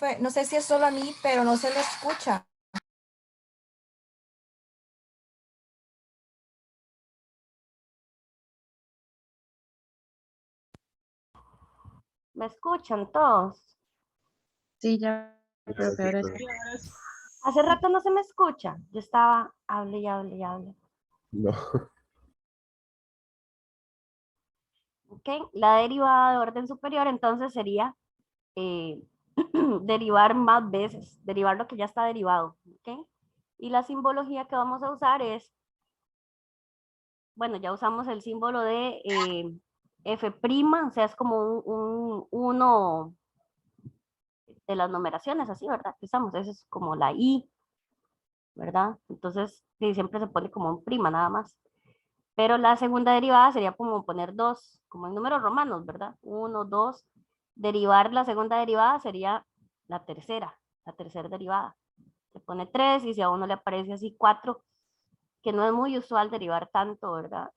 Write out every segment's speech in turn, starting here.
Profe, no sé si es solo a mí, pero no se le escucha. ¿Me escuchan todos? Sí, ya, profe, ahora sí. Hace rato no se me escucha. Yo estaba, hable y hable y hable. No. ¿Ok? La derivada de orden superior entonces sería eh, derivar más veces, derivar lo que ya está derivado. ¿Ok? Y la simbología que vamos a usar es, bueno, ya usamos el símbolo de F', o sea, es como un uno de las numeraciones, así, ¿verdad? Que usamos, eso es como la I, ¿verdad? Entonces, sí, siempre se pone como un prima nada más. Pero la segunda derivada sería como poner dos, como en números romanos, ¿verdad? Uno, dos. Derivar la segunda derivada sería la tercera derivada. Se pone 3 y si a uno le aparece así 4, que no es muy usual derivar tanto, ¿verdad?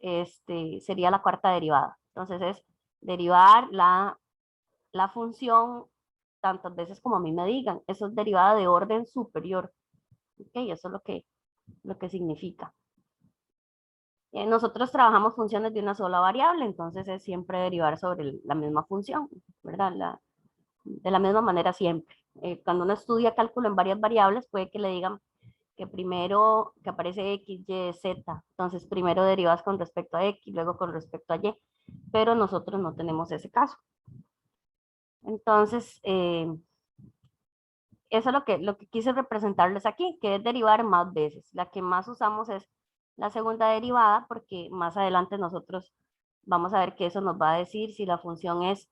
Sería la cuarta derivada. Entonces es derivar la función tantas veces como a mí me digan. Eso es derivada de orden superior. ¿Ok? Eso es lo que significa. Nosotros trabajamos funciones de una sola variable, entonces es siempre derivar sobre la misma función, ¿verdad? De la misma manera siempre. Cuando uno estudia cálculo en varias variables, puede que le digan que primero que aparece X, Y, Z, entonces primero derivas con respecto a X, luego con respecto a Y, pero nosotros no tenemos ese caso. Entonces, eso es lo que quise representarles aquí, que es derivar más veces. La que más usamos es la segunda derivada, porque más adelante nosotros vamos a ver que eso nos va a decir si la función es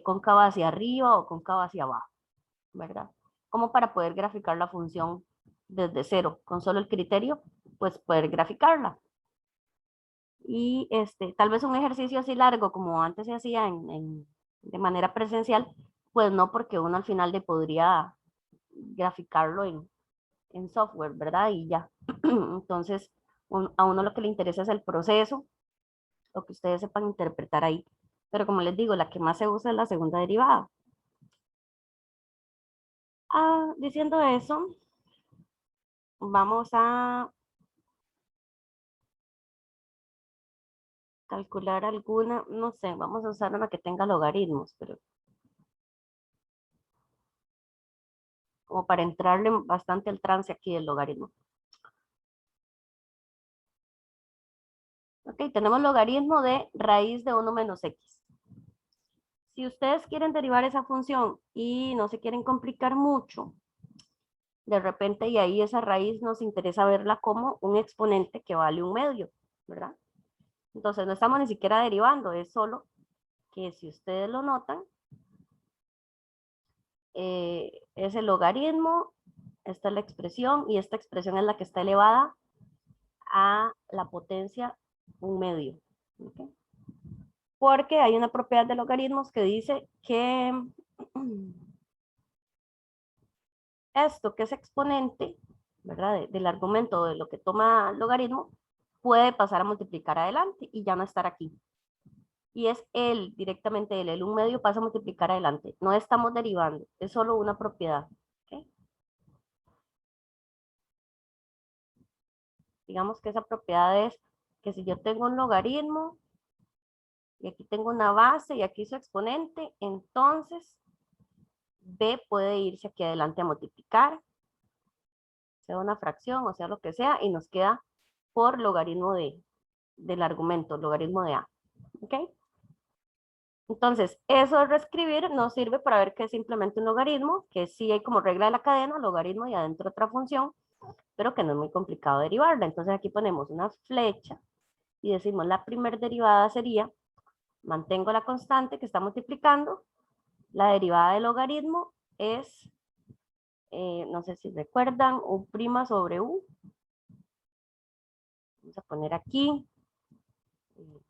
cóncava hacia arriba o cóncava hacia abajo, ¿verdad? Como para poder graficar la función desde cero, con solo el criterio, pues poder graficarla. Y tal vez un ejercicio así largo como antes se hacía de manera presencial, pues no, porque uno al final le podría graficarlo en software, ¿verdad? Y ya. Entonces, a uno lo que le interesa es el proceso, lo que ustedes sepan interpretar ahí. Pero como les digo, la que más se usa es la segunda derivada. Diciendo eso, vamos a calcular alguna, no sé, vamos a usar una que tenga logaritmos, pero como para entrarle bastante al trance aquí del logaritmo. Ok, tenemos logaritmo de raíz de 1 menos x. Si ustedes quieren derivar esa función y no se quieren complicar mucho, de repente y ahí esa raíz nos interesa verla como un exponente que vale un medio, ¿verdad? Entonces no estamos ni siquiera derivando, es solo que si ustedes lo notan, es el logaritmo, esta es la expresión y esta expresión es la que está elevada a la potencia un medio. ¿Okay? Porque hay una propiedad de logaritmos que dice que esto que es exponente, ¿verdad? Del argumento de lo que toma logaritmo, puede pasar a multiplicar adelante y ya no estar aquí. Y es él, directamente el un medio pasa a multiplicar adelante. No estamos derivando, es solo una propiedad. ¿Okay? Digamos que esa propiedad es que si yo tengo un logaritmo y aquí tengo una base y aquí su exponente, entonces b puede irse aquí adelante a multiplicar, sea una fracción o sea lo que sea, y nos queda por logaritmo del argumento, logaritmo de a. ¿Ok? Entonces, eso de reescribir nos sirve para ver que es simplemente un logaritmo, que sí hay como regla de la cadena, logaritmo y adentro otra función, pero que no es muy complicado derivarla. Entonces aquí ponemos una flecha y decimos la primera derivada sería, mantengo la constante que está multiplicando, la derivada del logaritmo es, no sé si recuerdan, u' sobre u. Vamos a poner aquí,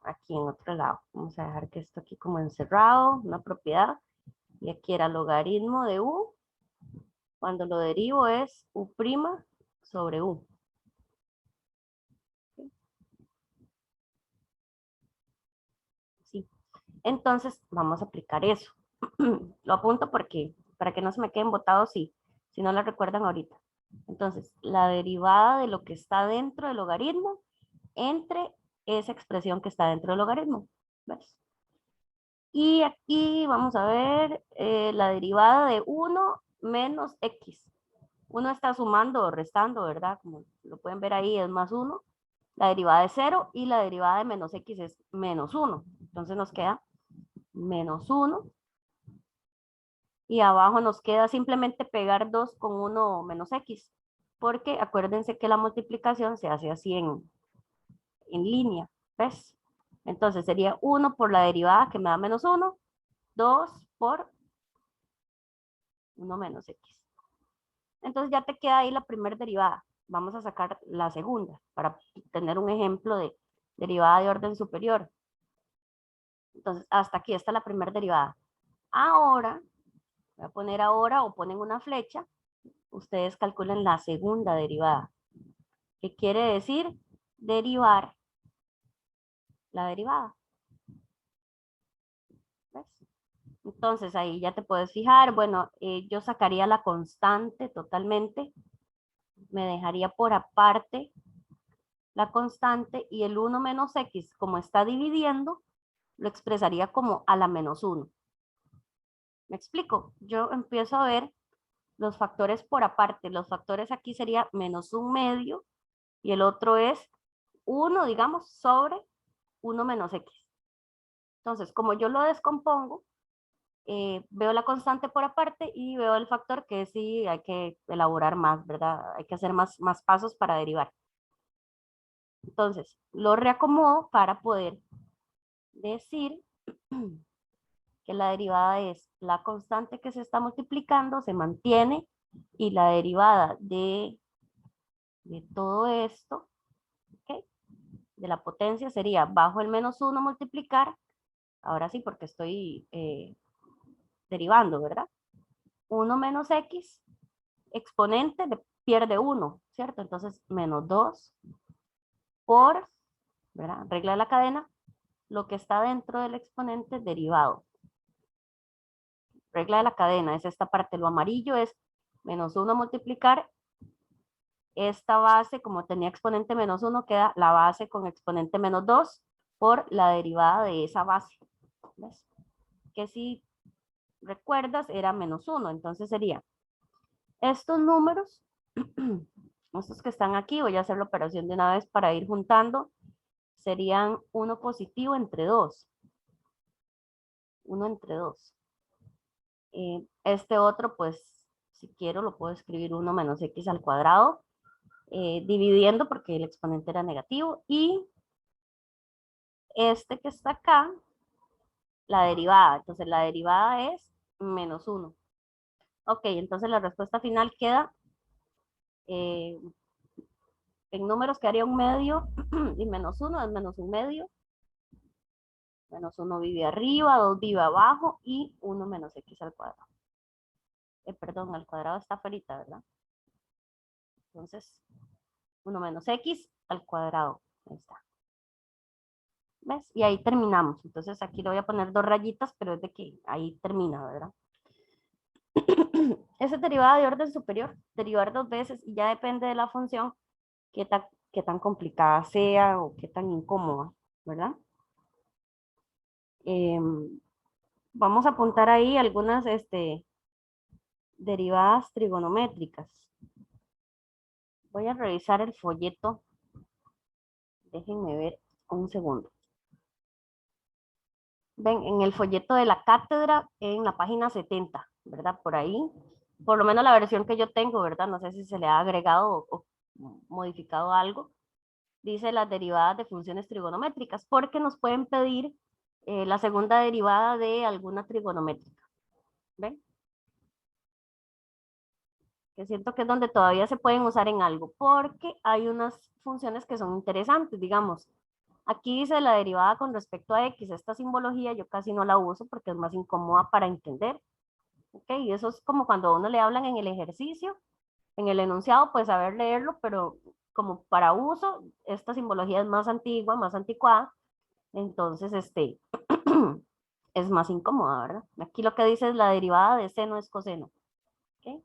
aquí en otro lado. Vamos a dejar que esto aquí como encerrado, una propiedad. Y aquí era logaritmo de u. Cuando lo derivo es u' sobre u. Sí. Entonces vamos a aplicar eso. Lo apunto porque para que no se me queden botados si no la recuerdan ahorita. Entonces, la derivada de lo que está dentro del logaritmo entre esa expresión que está dentro del logaritmo. ¿Ves? Y aquí vamos a ver la derivada de 1 menos x. Uno está sumando o restando, ¿verdad? Como lo pueden ver ahí, es más 1. La derivada de 0 y la derivada de menos x es menos 1. Entonces nos queda menos 1. Y abajo nos queda simplemente pegar 2 con 1 menos x. Porque acuérdense que la multiplicación se hace así en línea. ¿Ves? Entonces sería 1 por la derivada que me da menos 1. 2 por 1 menos x. Entonces ya te queda ahí la primera derivada. Vamos a sacar la segunda para tener un ejemplo de derivada de orden superior. Entonces hasta aquí está la primera derivada. Ahora, voy a poner ahora o ponen una flecha. Ustedes calculen la segunda derivada. ¿Qué quiere decir? Derivar la derivada. ¿Ves? Entonces ahí ya te puedes fijar, bueno, yo sacaría la constante totalmente, me dejaría por aparte la constante y el 1 menos x, como está dividiendo, lo expresaría como a la menos 1. ¿Me explico? Yo empiezo a ver los factores por aparte, los factores aquí sería menos 1 medio y el otro es 1, digamos, sobre 1 menos x. Entonces, como yo lo descompongo, veo la constante por aparte y veo el factor que sí hay que elaborar más, ¿verdad? Hay que hacer más pasos para derivar. Entonces, lo reacomodo para poder decir que la derivada es la constante que se está multiplicando, se mantiene, y la derivada de todo esto, ¿ok? De la potencia sería bajo el menos 1 multiplicar, ahora sí porque estoy derivando, ¿verdad? 1 menos x, exponente pierde 1, ¿cierto? Entonces, menos 2 por, ¿verdad? Regla de la cadena, lo que está dentro del exponente derivado. Regla de la cadena es esta parte, lo amarillo es menos 1 multiplicar esta base, como tenía exponente menos 1, queda la base con exponente menos 2 por la derivada de esa base. ¿Ves? Que si recuerdas era menos 1, entonces sería estos números, estos que están aquí, voy a hacer la operación de una vez para ir juntando, serían 1 positivo entre 2. 1 entre 2. Este otro, pues, si quiero, lo puedo escribir 1 menos x al cuadrado, dividiendo porque el exponente era negativo. Y este que está acá, la derivada. Entonces, la derivada es menos 1. Ok, entonces la respuesta final queda, en números quedaría 1 medio y menos 1 es menos 1 medio. Menos 1 vive arriba, 2 vive abajo y 1 menos x al cuadrado. Perdón, al cuadrado está afuera, ¿verdad? Entonces, 1 menos x al cuadrado. Ahí está. ¿Ves? Y ahí terminamos. Entonces aquí le voy a poner 2 rayitas, pero es de que ahí termina, ¿verdad? Esa es derivada de orden superior. Derivar 2 veces y ya depende de la función qué tan complicada sea o qué tan incómoda, ¿verdad? Vamos a apuntar ahí algunas derivadas trigonométricas. Voy a revisar el folleto. Déjenme ver un segundo. Ven, en el folleto de la cátedra, en la página 70, ¿verdad? Por ahí, por lo menos la versión que yo tengo, ¿verdad? No sé si se le ha agregado o modificado algo. Dice las derivadas de funciones trigonométricas, porque nos pueden pedir la segunda derivada de alguna trigonométrica. ¿Ven? Que siento que es donde todavía se pueden usar en algo, porque hay unas funciones que son interesantes, digamos. Aquí dice la derivada con respecto a x, esta simbología yo casi no la uso porque es más incómoda para entender. ¿Ok? Y eso es como cuando a uno le hablan en el ejercicio, en el enunciado, pues saber leerlo, pero como para uso, esta simbología es más antigua, más anticuada. Entonces, es más incómoda, ¿verdad? Aquí lo que dice es la derivada de seno es coseno. ¿Okay?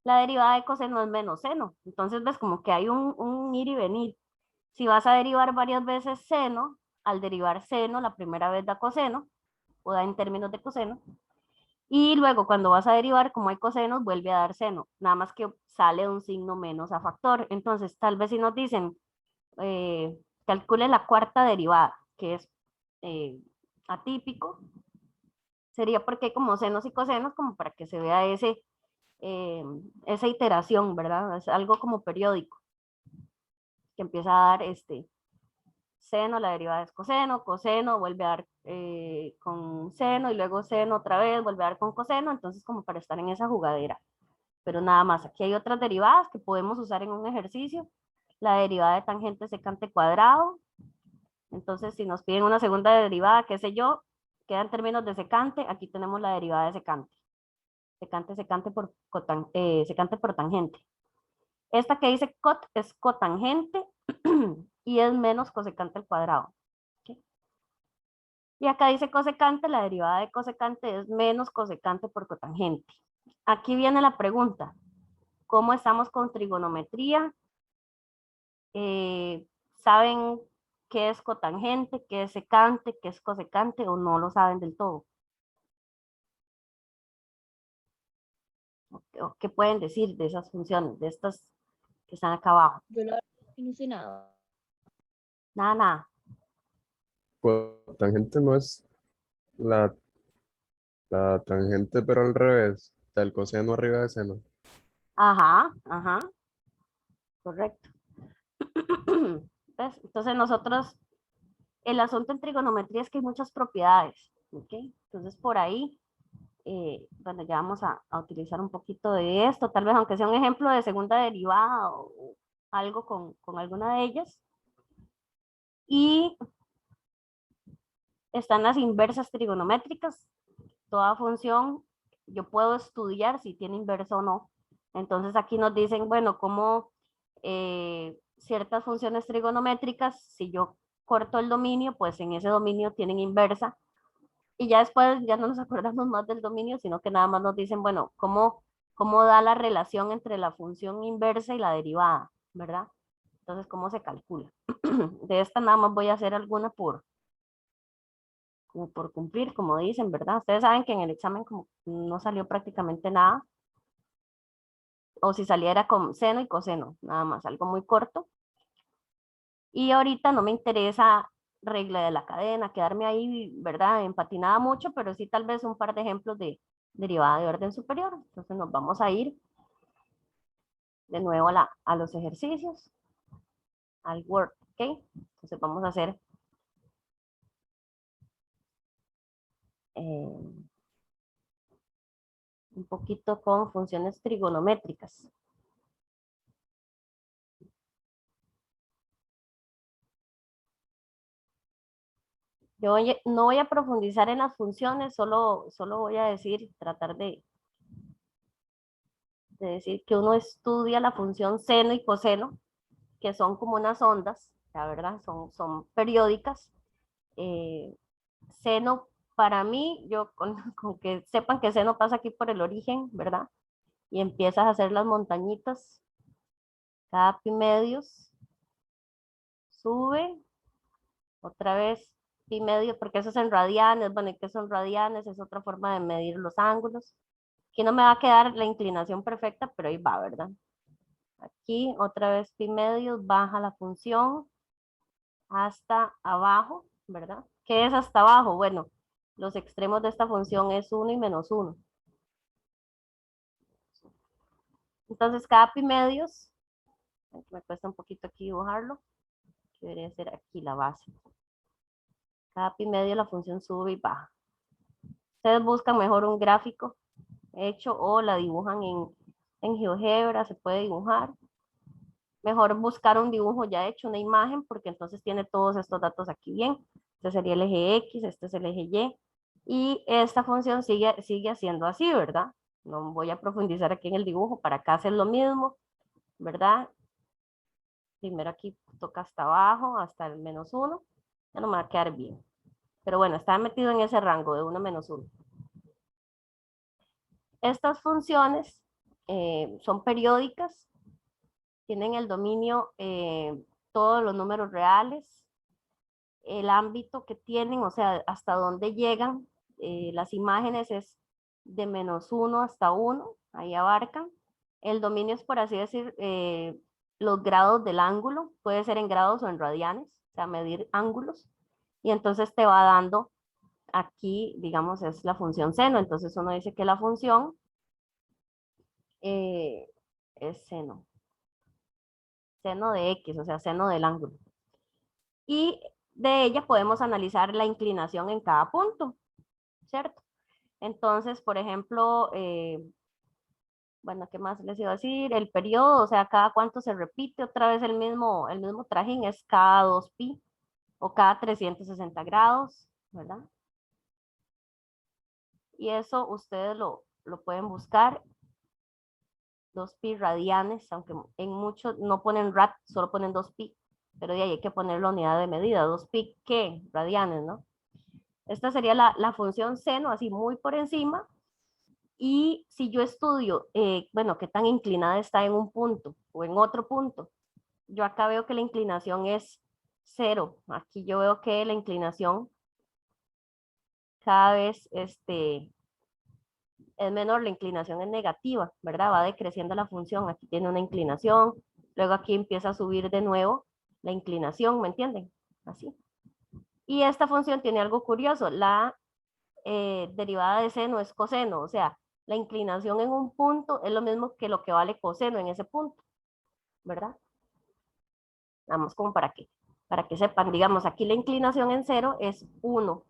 La derivada de coseno es menos seno. Entonces ves como que hay un ir y venir. Si vas a derivar varias veces seno, al derivar seno, la primera vez da coseno, o da en términos de coseno, y luego cuando vas a derivar, como hay cosenos, vuelve a dar seno, nada más que sale un signo menos a factor. Entonces, tal vez si nos dicen, calcule la cuarta derivada, que es atípico, sería porque hay como senos y cosenos, como para que se vea esa iteración, ¿verdad? Es algo como periódico, que empieza a dar seno, la derivada es coseno, coseno, vuelve a dar con seno y luego seno otra vez, vuelve a dar con coseno, entonces como para estar en esa jugadera. Pero nada más, aquí hay otras derivadas que podemos usar en un ejercicio. La derivada de tangente secante cuadrado. Entonces, si nos piden una segunda derivada, qué sé yo, queda en términos de secante, aquí tenemos la derivada de secante. Secante por tangente. Esta que dice cot es cotangente y es menos cosecante al cuadrado. ¿Okay? Y acá dice cosecante, la derivada de cosecante es menos cosecante por cotangente. Aquí viene la pregunta, ¿cómo estamos con trigonometría? ¿Saben qué es cotangente, qué es secante, qué es cosecante o no lo saben del todo? ¿O qué pueden decir de esas funciones, de estas que están acá abajo? Yo la verdad que no sé nada. Nada, nada. Tangente no es la, la tangente, pero al revés, del coseno arriba de seno. Ajá, ajá, correcto. ¿Ves? Entonces nosotros, el asunto en trigonometría es que hay muchas propiedades, ¿ok? Entonces por ahí, bueno, ya vamos a utilizar un poquito de esto, tal vez aunque sea un ejemplo de segunda derivada o algo con alguna de ellas. Y están las inversas trigonométricas. Toda función yo puedo estudiar si tiene inversa o no. Entonces aquí nos dicen, bueno, cómo ciertas funciones trigonométricas, si yo corto el dominio, pues en ese dominio tienen inversa. Y ya después ya no nos acordamos más del dominio, sino que nada más nos dicen, bueno, cómo da la relación entre la función inversa y la derivada, ¿verdad? Entonces, ¿cómo se calcula? De esta nada más voy a hacer alguna como por cumplir, como dicen, ¿verdad? Ustedes saben que en el examen como no salió prácticamente nada, o si saliera con seno y coseno, nada más, algo muy corto. Y ahorita no me interesa regla de la cadena, quedarme ahí, ¿verdad? Empatinada mucho, pero sí tal vez un par de ejemplos de derivada de orden superior. Entonces nos vamos a ir de nuevo a los ejercicios, al Word, ¿ok? Entonces vamos a hacer un poquito con funciones trigonométricas. Yo no voy a profundizar en las funciones, solo voy a tratar de decir que uno estudia la función seno y coseno, que son como unas ondas, la verdad, son periódicas. Seno, para mí, yo con que sepan que seno pasa aquí por el origen, ¿verdad? Y empiezas a hacer las montañitas, cada pi medios, sube, otra vez pi medios, porque eso es en radianes, bueno, ¿y qué son radianes? Es otra forma de medir los ángulos. Aquí no me va a quedar la inclinación perfecta, pero ahí va, ¿verdad? Aquí otra vez pi medios, baja la función hasta abajo, ¿verdad? ¿Qué es hasta abajo? Bueno, los extremos de esta función es 1 y menos 1. Entonces cada pi medios, me cuesta un poquito aquí dibujarlo, que debería ser aquí la base. Cada pi medio la función sube y baja. Ustedes buscan mejor un gráfico hecho o la dibujan en GeoGebra, se puede dibujar. Mejor buscar un dibujo ya hecho, una imagen, porque entonces tiene todos estos datos aquí bien. Este sería el eje X, este es el eje Y. Y esta función sigue haciendo así, ¿verdad? No voy a profundizar aquí en el dibujo, para acá hacer lo mismo, ¿verdad? Primero aquí toca hasta abajo, hasta el menos 1. Ya no me va a quedar bien. Pero bueno, está metido en ese rango de 1 menos 1. Estas funciones son periódicas, tienen el dominio todos los números reales, el ámbito que tienen, o sea, hasta dónde llegan las imágenes es de -1 hasta 1, ahí abarcan. El dominio es, por así decir, los grados del ángulo, puede ser en grados o en radianes, o sea, medir ángulos, y entonces te va dando, aquí, digamos, es la función seno, entonces uno dice que la función es seno de X, o sea, seno del ángulo. Y de ella podemos analizar la inclinación en cada punto, ¿cierto? Entonces, por ejemplo, bueno, ¿qué más les iba a decir? El periodo, o sea, cada cuánto se repite otra vez el mismo trajín, es cada 2pi o cada 360 grados, ¿verdad? Y eso ustedes lo pueden buscar, 2pi radianes, aunque en muchos no ponen rad, solo ponen 2pi, pero de ahí hay que poner la unidad de medida, 2pi, ¿qué? Radianes, ¿no? Esta sería la función seno, así muy por encima. Y si yo estudio, bueno, qué tan inclinada está en un punto o en otro punto, yo acá veo que la inclinación es 0. Aquí yo veo que la inclinación cada vez es menor, la inclinación es negativa, ¿verdad? Va decreciendo la función, aquí tiene una inclinación, luego aquí empieza a subir de nuevo la inclinación, ¿me entienden? Así. Y esta función tiene algo curioso, la derivada de seno es coseno, o sea, la inclinación en un punto es lo mismo que lo que vale coseno en ese punto, ¿verdad? Vamos como para que sepan, digamos, aquí la inclinación en 0 es 1,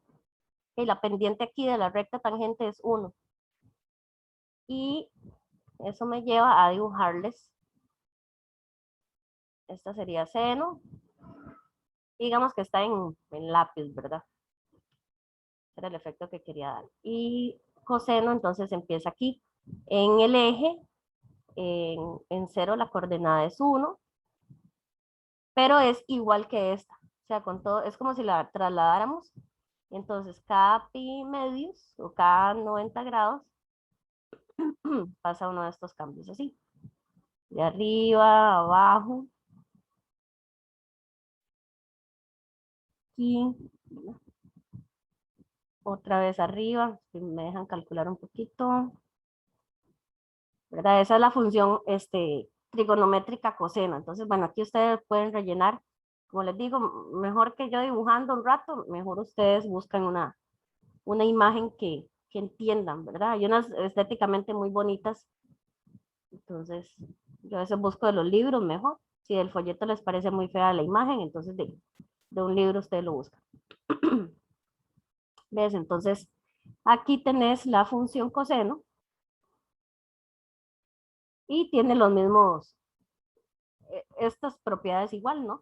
y la pendiente aquí de la recta tangente es 1. Y eso me lleva a dibujarles, esta sería seno, digamos que está en lápiz, ¿verdad? Ese era el efecto que quería dar. Y coseno entonces empieza aquí, en el eje, en 0 la coordenada es 1, pero es igual que esta. O sea, con todo, es como si la trasladáramos. Entonces, cada pi medios o cada 90 grados pasa uno de estos cambios así. De arriba, abajo. Aquí. Otra vez arriba. Si me dejan calcular un poquito. ¿Verdad? Esa es la función trigonométrica coseno. Entonces, bueno, aquí ustedes pueden rellenar. Como les digo, mejor que yo dibujando un rato, mejor ustedes buscan una imagen que entiendan, ¿verdad? Hay unas estéticamente muy bonitas, entonces yo a veces busco de los libros mejor. Si del folleto les parece muy fea la imagen, entonces de un libro ustedes lo buscan. ¿Ves? Entonces, aquí tenés la función coseno y tiene los mismos, estas propiedades igual, ¿no?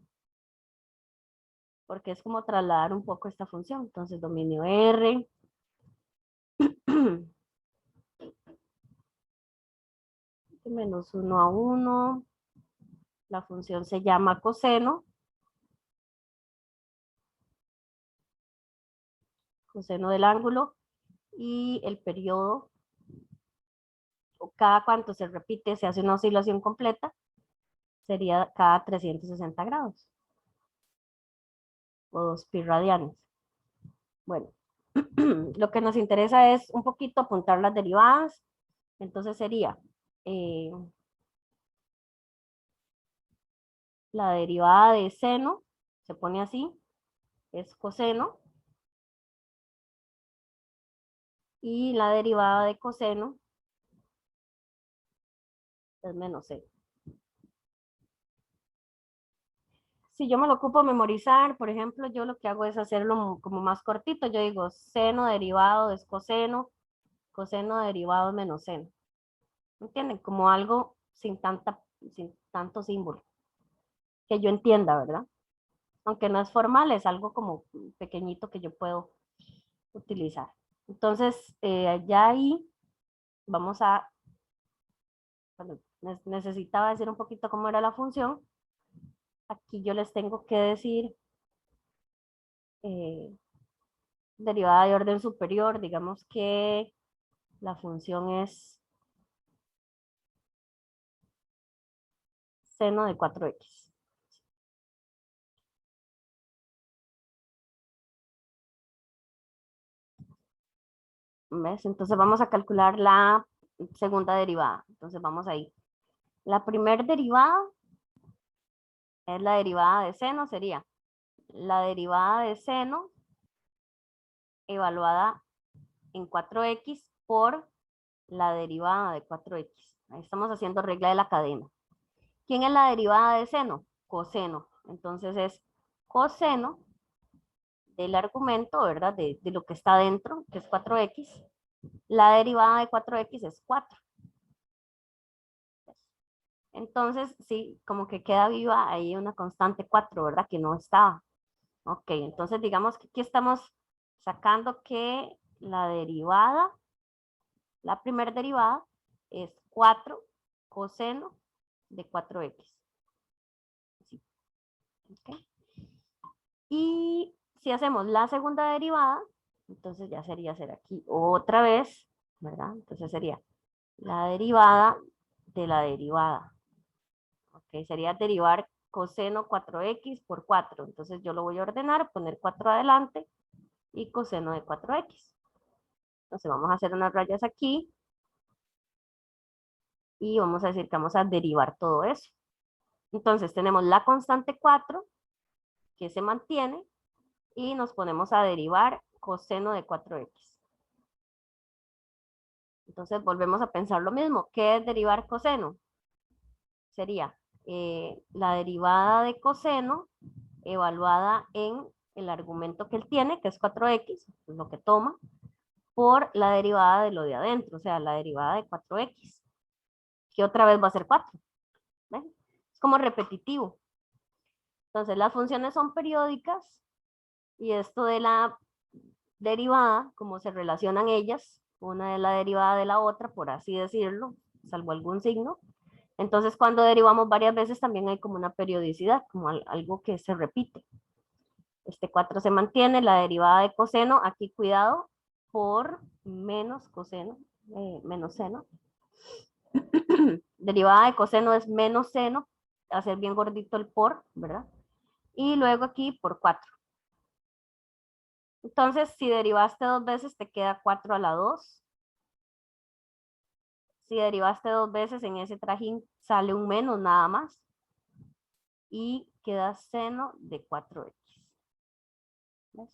Porque es como trasladar un poco esta función. Entonces, dominio R. Menos 1 a 1. La función se llama coseno. Coseno del ángulo. Y el periodo, o cada cuánto se repite, se hace una oscilación completa, sería cada 360 grados. O 2pi radianes. Bueno, lo que nos interesa es un poquito apuntar las derivadas. Entonces sería la derivada de seno, se pone así, es coseno. Y la derivada de coseno es menos seno. Si yo me lo ocupo memorizar, por ejemplo, yo lo que hago es hacerlo como más cortito. Yo digo, seno derivado es coseno, coseno derivado es menos seno. ¿Entienden? Como algo sin tanto símbolo. Que yo entienda, ¿verdad? Aunque no es formal, es algo como pequeñito que yo puedo utilizar. Entonces, ya ahí vamos a, bueno, necesitaba decir un poquito cómo era la función. Aquí yo les tengo que decir derivada de orden superior, digamos que la función es seno de 4x. ¿Ves? Entonces vamos a calcular la segunda derivada. Entonces vamos ahí. La primera derivada es la derivada de seno, sería la derivada de seno evaluada en 4x por la derivada de 4x. Ahí estamos haciendo regla de la cadena. ¿Quién es la derivada de seno? Coseno. Entonces es coseno del argumento, ¿verdad? De lo que está dentro, que es 4x. La derivada de 4x es 4. Entonces, sí, como que queda viva ahí una constante 4, ¿verdad? Que no estaba. Ok, entonces digamos que aquí estamos sacando que la derivada, la primera derivada es 4 coseno de 4x. Así. Okay. Y si hacemos la segunda derivada, entonces ya sería hacer aquí otra vez, ¿verdad? Entonces sería la derivada de la derivada. Ok, sería derivar coseno 4x por 4. Entonces yo lo voy a ordenar, poner 4 adelante y coseno de 4x. Entonces vamos a hacer unas rayas aquí y vamos a decir que vamos a derivar todo eso. Entonces tenemos la constante 4 que se mantiene y nos ponemos a derivar coseno de 4x. Entonces volvemos a pensar lo mismo. ¿Qué es derivar coseno? Sería la derivada de coseno evaluada en el argumento que él tiene, que es 4x, lo que toma, por la derivada de lo de adentro, o sea, la derivada de 4x, que otra vez va a ser 4. ¿Ven? Es como repetitivo. Entonces las funciones son periódicas y esto de la derivada, como se relacionan ellas, una es la derivada de la otra, por así decirlo, salvo algún signo. Entonces cuando derivamos varias veces también hay como una periodicidad, como algo que se repite. Este 4 se mantiene, la derivada de coseno, aquí cuidado, por menos coseno, menos seno. Derivada de coseno es menos seno, hacer bien gordito el por, ¿verdad? Y luego aquí por 4. Entonces, si derivaste 2 veces, te queda 4 a la 2. Si derivaste 2 veces en ese trajín, sale un menos nada más. Y queda seno de 4x. ¿Ves?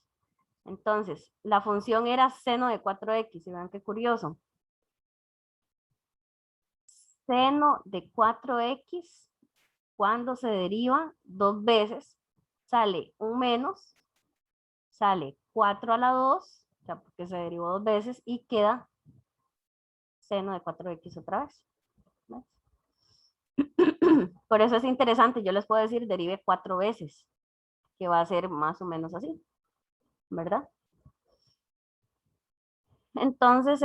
Entonces, la función era seno de 4x. Y vean qué curioso. Seno de 4x, cuando se deriva 2 veces, sale un menos, sale 4 a la 2, o sea, porque se derivó 2 veces, y queda seno de 4x otra vez. ¿Ves? Por eso es interesante, yo les puedo decir derive 4 veces, que va a ser más o menos así, ¿verdad? Entonces,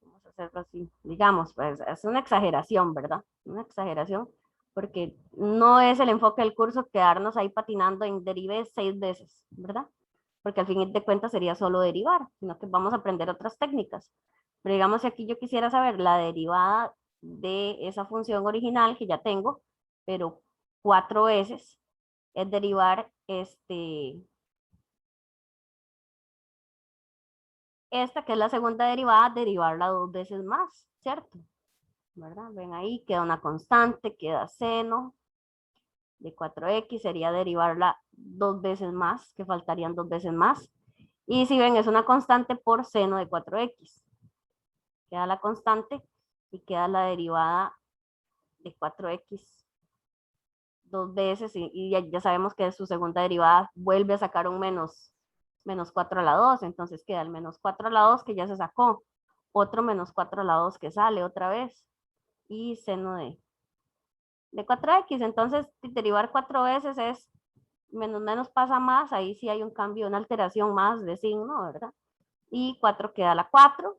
vamos a hacerlo así, digamos, pues es una exageración, ¿verdad? Una exageración, porque no es el enfoque del curso quedarnos ahí patinando en derive 6 veces, ¿verdad? Porque al fin de cuentas sería solo derivar, sino que vamos a aprender otras técnicas. Pero digamos, si aquí yo quisiera saber la derivada de esa función original que ya tengo, pero 4 veces, es derivar esta que es la segunda derivada, derivarla 2 veces más, ¿cierto? ¿Verdad? Ven ahí, queda una constante, queda seno de 4x, sería derivarla 2 veces más, que faltarían 2 veces más. Y si ven, es una constante por seno de 4x. Queda la constante y queda la derivada de 4x 2 veces y ya sabemos que su segunda derivada vuelve a sacar un menos 4 a la 2, entonces queda el menos 4 a la 2 que ya se sacó, otro menos 4 a la 2 que sale otra vez y seno de 4x, entonces derivar 4 veces es menos pasa más, ahí sí hay un cambio, una alteración más de signo, ¿verdad? Y 4 queda la 4,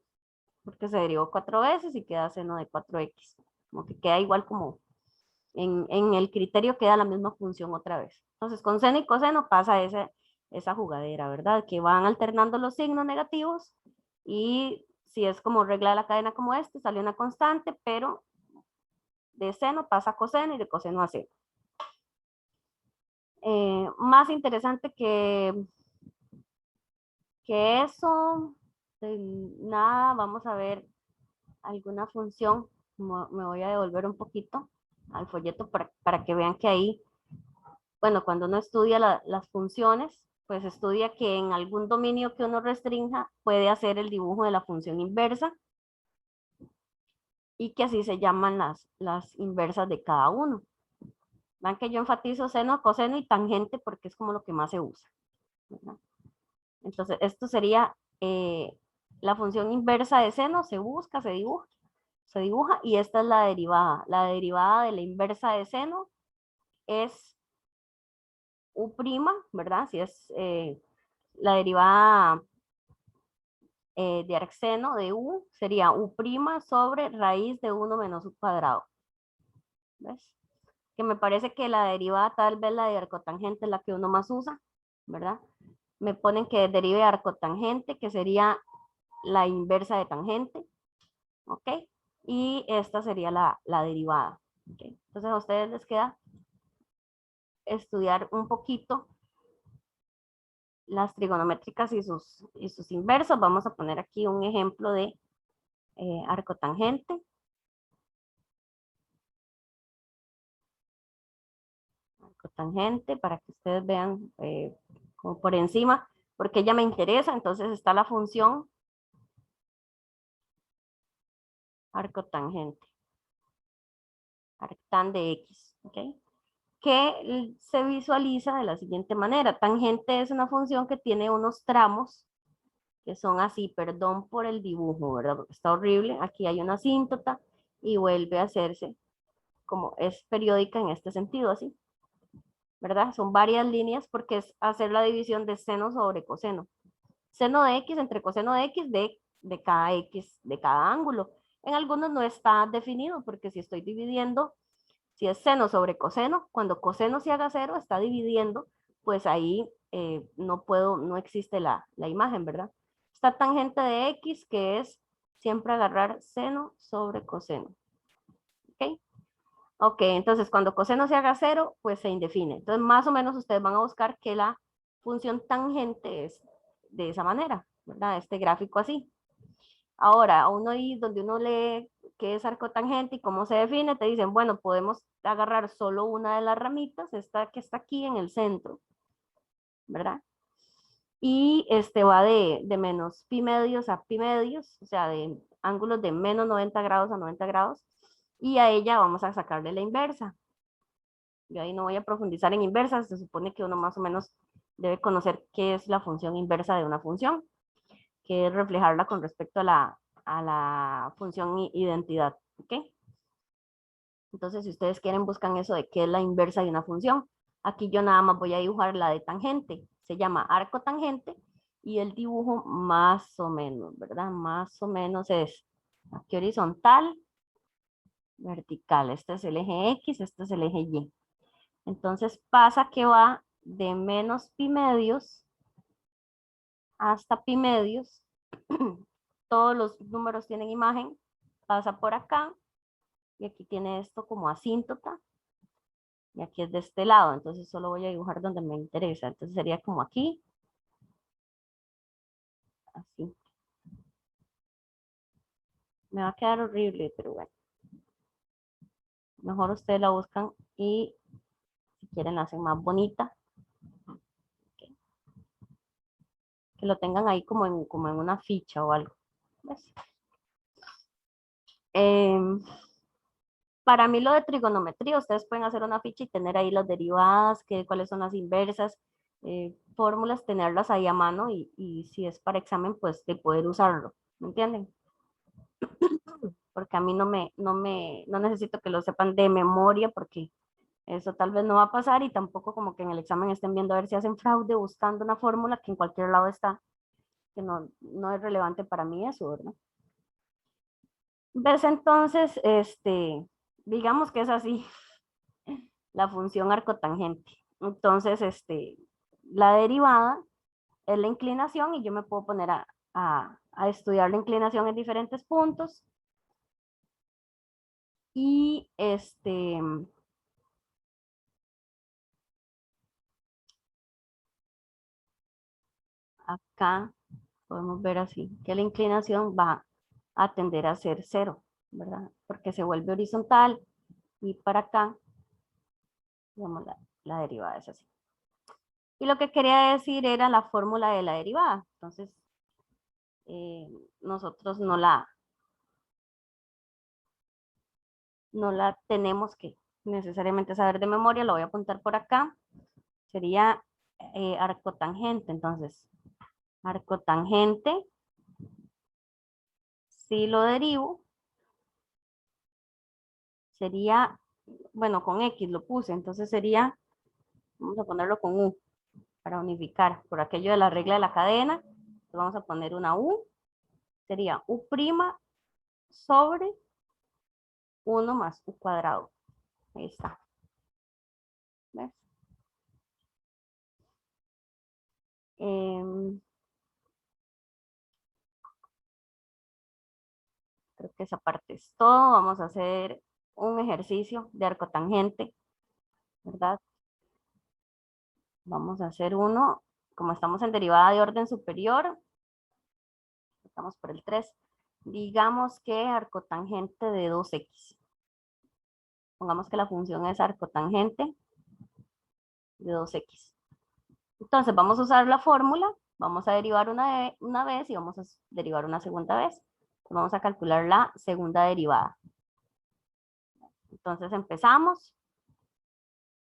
porque se derivó 4 veces y queda seno de 4x, como que queda igual como en el criterio queda la misma función otra vez. Entonces, con seno y coseno pasa esa jugadera, ¿verdad? Que van alternando los signos negativos y si es como regla de la cadena como este, sale una constante, pero de seno pasa a coseno y de coseno a seno. Más interesante que eso, nada, vamos a ver alguna función. Me voy a devolver un poquito al folleto para que vean que ahí, bueno, cuando uno estudia las funciones, pues estudia que en algún dominio que uno restrinja puede hacer el dibujo de la función inversa y que así se llaman las inversas de cada uno. Vean que yo enfatizo seno, coseno y tangente porque es como lo que más se usa, ¿verdad? Entonces, esto sería la función inversa de seno, se busca, se dibuja y esta es la derivada. La derivada de la inversa de seno es U', ¿verdad? Si es la derivada de arcseno de U, sería U' sobre raíz de 1 menos U cuadrado. ¿Ves? Que me parece que la derivada, tal vez la de arcotangente es la que uno más usa, ¿verdad? Me ponen que derive arcotangente, que sería la inversa de tangente, ¿ok? Y esta sería la derivada, ¿ok? Entonces a ustedes les queda estudiar un poquito las trigonométricas y sus inversos. Vamos a poner aquí un ejemplo de arcotangente. Arcotangente para que ustedes vean como por encima, porque ella me interesa. Entonces está la función arcotangente, arctan de X, ¿ok? Que se visualiza de la siguiente manera. Tangente es una función que tiene unos tramos que son así, perdón por el dibujo, ¿verdad? Porque está horrible. Aquí hay una asíntota y vuelve a hacerse como es periódica en este sentido, así, ¿verdad? Son varias líneas porque es hacer la división de seno sobre coseno. Seno de X entre coseno de X de cada X, de cada ángulo. En algunos no está definido porque si estoy dividiendo, si es seno sobre coseno, cuando coseno se haga cero, está dividiendo, pues ahí no existe la imagen, ¿verdad? Está tangente de X, que es siempre agarrar seno sobre coseno. ¿Ok? Ok, entonces cuando coseno se haga cero, pues se indefine. Entonces más o menos ustedes van a buscar que la función tangente es de esa manera, ¿verdad? Este gráfico así. Ahora, uno ahí donde uno lee qué es arcotangente y cómo se define, te dicen, bueno, podemos agarrar solo una de las ramitas, esta que está aquí en el centro, ¿verdad? Y este va de menos pi medios a pi medios, o sea, de ángulos de menos 90 grados a 90 grados, y a ella vamos a sacarle la inversa. Yo ahí no voy a profundizar en inversas, se supone que uno más o menos debe conocer qué es la función inversa de una función, que es reflejarla con respecto a la función identidad, ¿ok? Entonces, si ustedes quieren, buscan eso de qué es la inversa de una función. Aquí yo nada más voy a dibujar la de tangente, se llama arco tangente, y el dibujo más o menos, ¿verdad? Más o menos es aquí horizontal, vertical. Este es el eje X, este es el eje Y. Entonces pasa que va de menos pi medios hasta pi medios. Todos los números tienen imagen, pasa por acá y aquí tiene esto como asíntota y aquí es de este lado, entonces solo voy a dibujar donde me interesa, entonces sería como aquí, así. Me va a quedar horrible, pero bueno. Mejor ustedes la buscan y si quieren la hacen más bonita. Okay. Que lo tengan ahí como en una ficha o algo. ¿Ves? Para mí lo de trigonometría, ustedes pueden hacer una ficha y tener ahí las derivadas, cuáles son las inversas, fórmulas, tenerlas ahí a mano y si es para examen, pues de poder usarlo, ¿me entienden? Porque a mí no necesito que lo sepan de memoria porque eso tal vez no va a pasar y tampoco como que en el examen estén viendo a ver si hacen fraude buscando una fórmula que en cualquier lado está, que no es relevante para mí eso, ¿verdad? ¿Ves? Entonces, digamos que es así. la función arcotangente. Entonces, la derivada es la inclinación y yo me puedo poner a estudiar la inclinación en diferentes puntos. Y acá podemos ver así, que la inclinación va a tender a ser 0, ¿verdad? Porque se vuelve horizontal y para acá, digamos, la derivada es así. Y lo que quería decir era la fórmula de la derivada. Entonces, nosotros no la tenemos que necesariamente saber de memoria, lo voy a apuntar por acá. Sería arcotangente, entonces, arcotangente, si lo derivo, sería, bueno, con X lo puse, entonces sería, vamos a ponerlo con U, para unificar, por aquello de la regla de la cadena, vamos a poner una U, sería U' sobre 1 más U cuadrado. Ahí está. ¿Ves? Creo que esa parte es todo. Vamos a hacer un ejercicio de arcotangente, ¿verdad? Vamos a hacer uno, como estamos en derivada de orden superior, estamos por el 3, digamos que arcotangente de 2x. Pongamos que la función es arcotangente de 2x. Entonces vamos a usar la fórmula, vamos a derivar una vez y vamos a derivar una segunda vez. Vamos a calcular la segunda derivada. Entonces empezamos.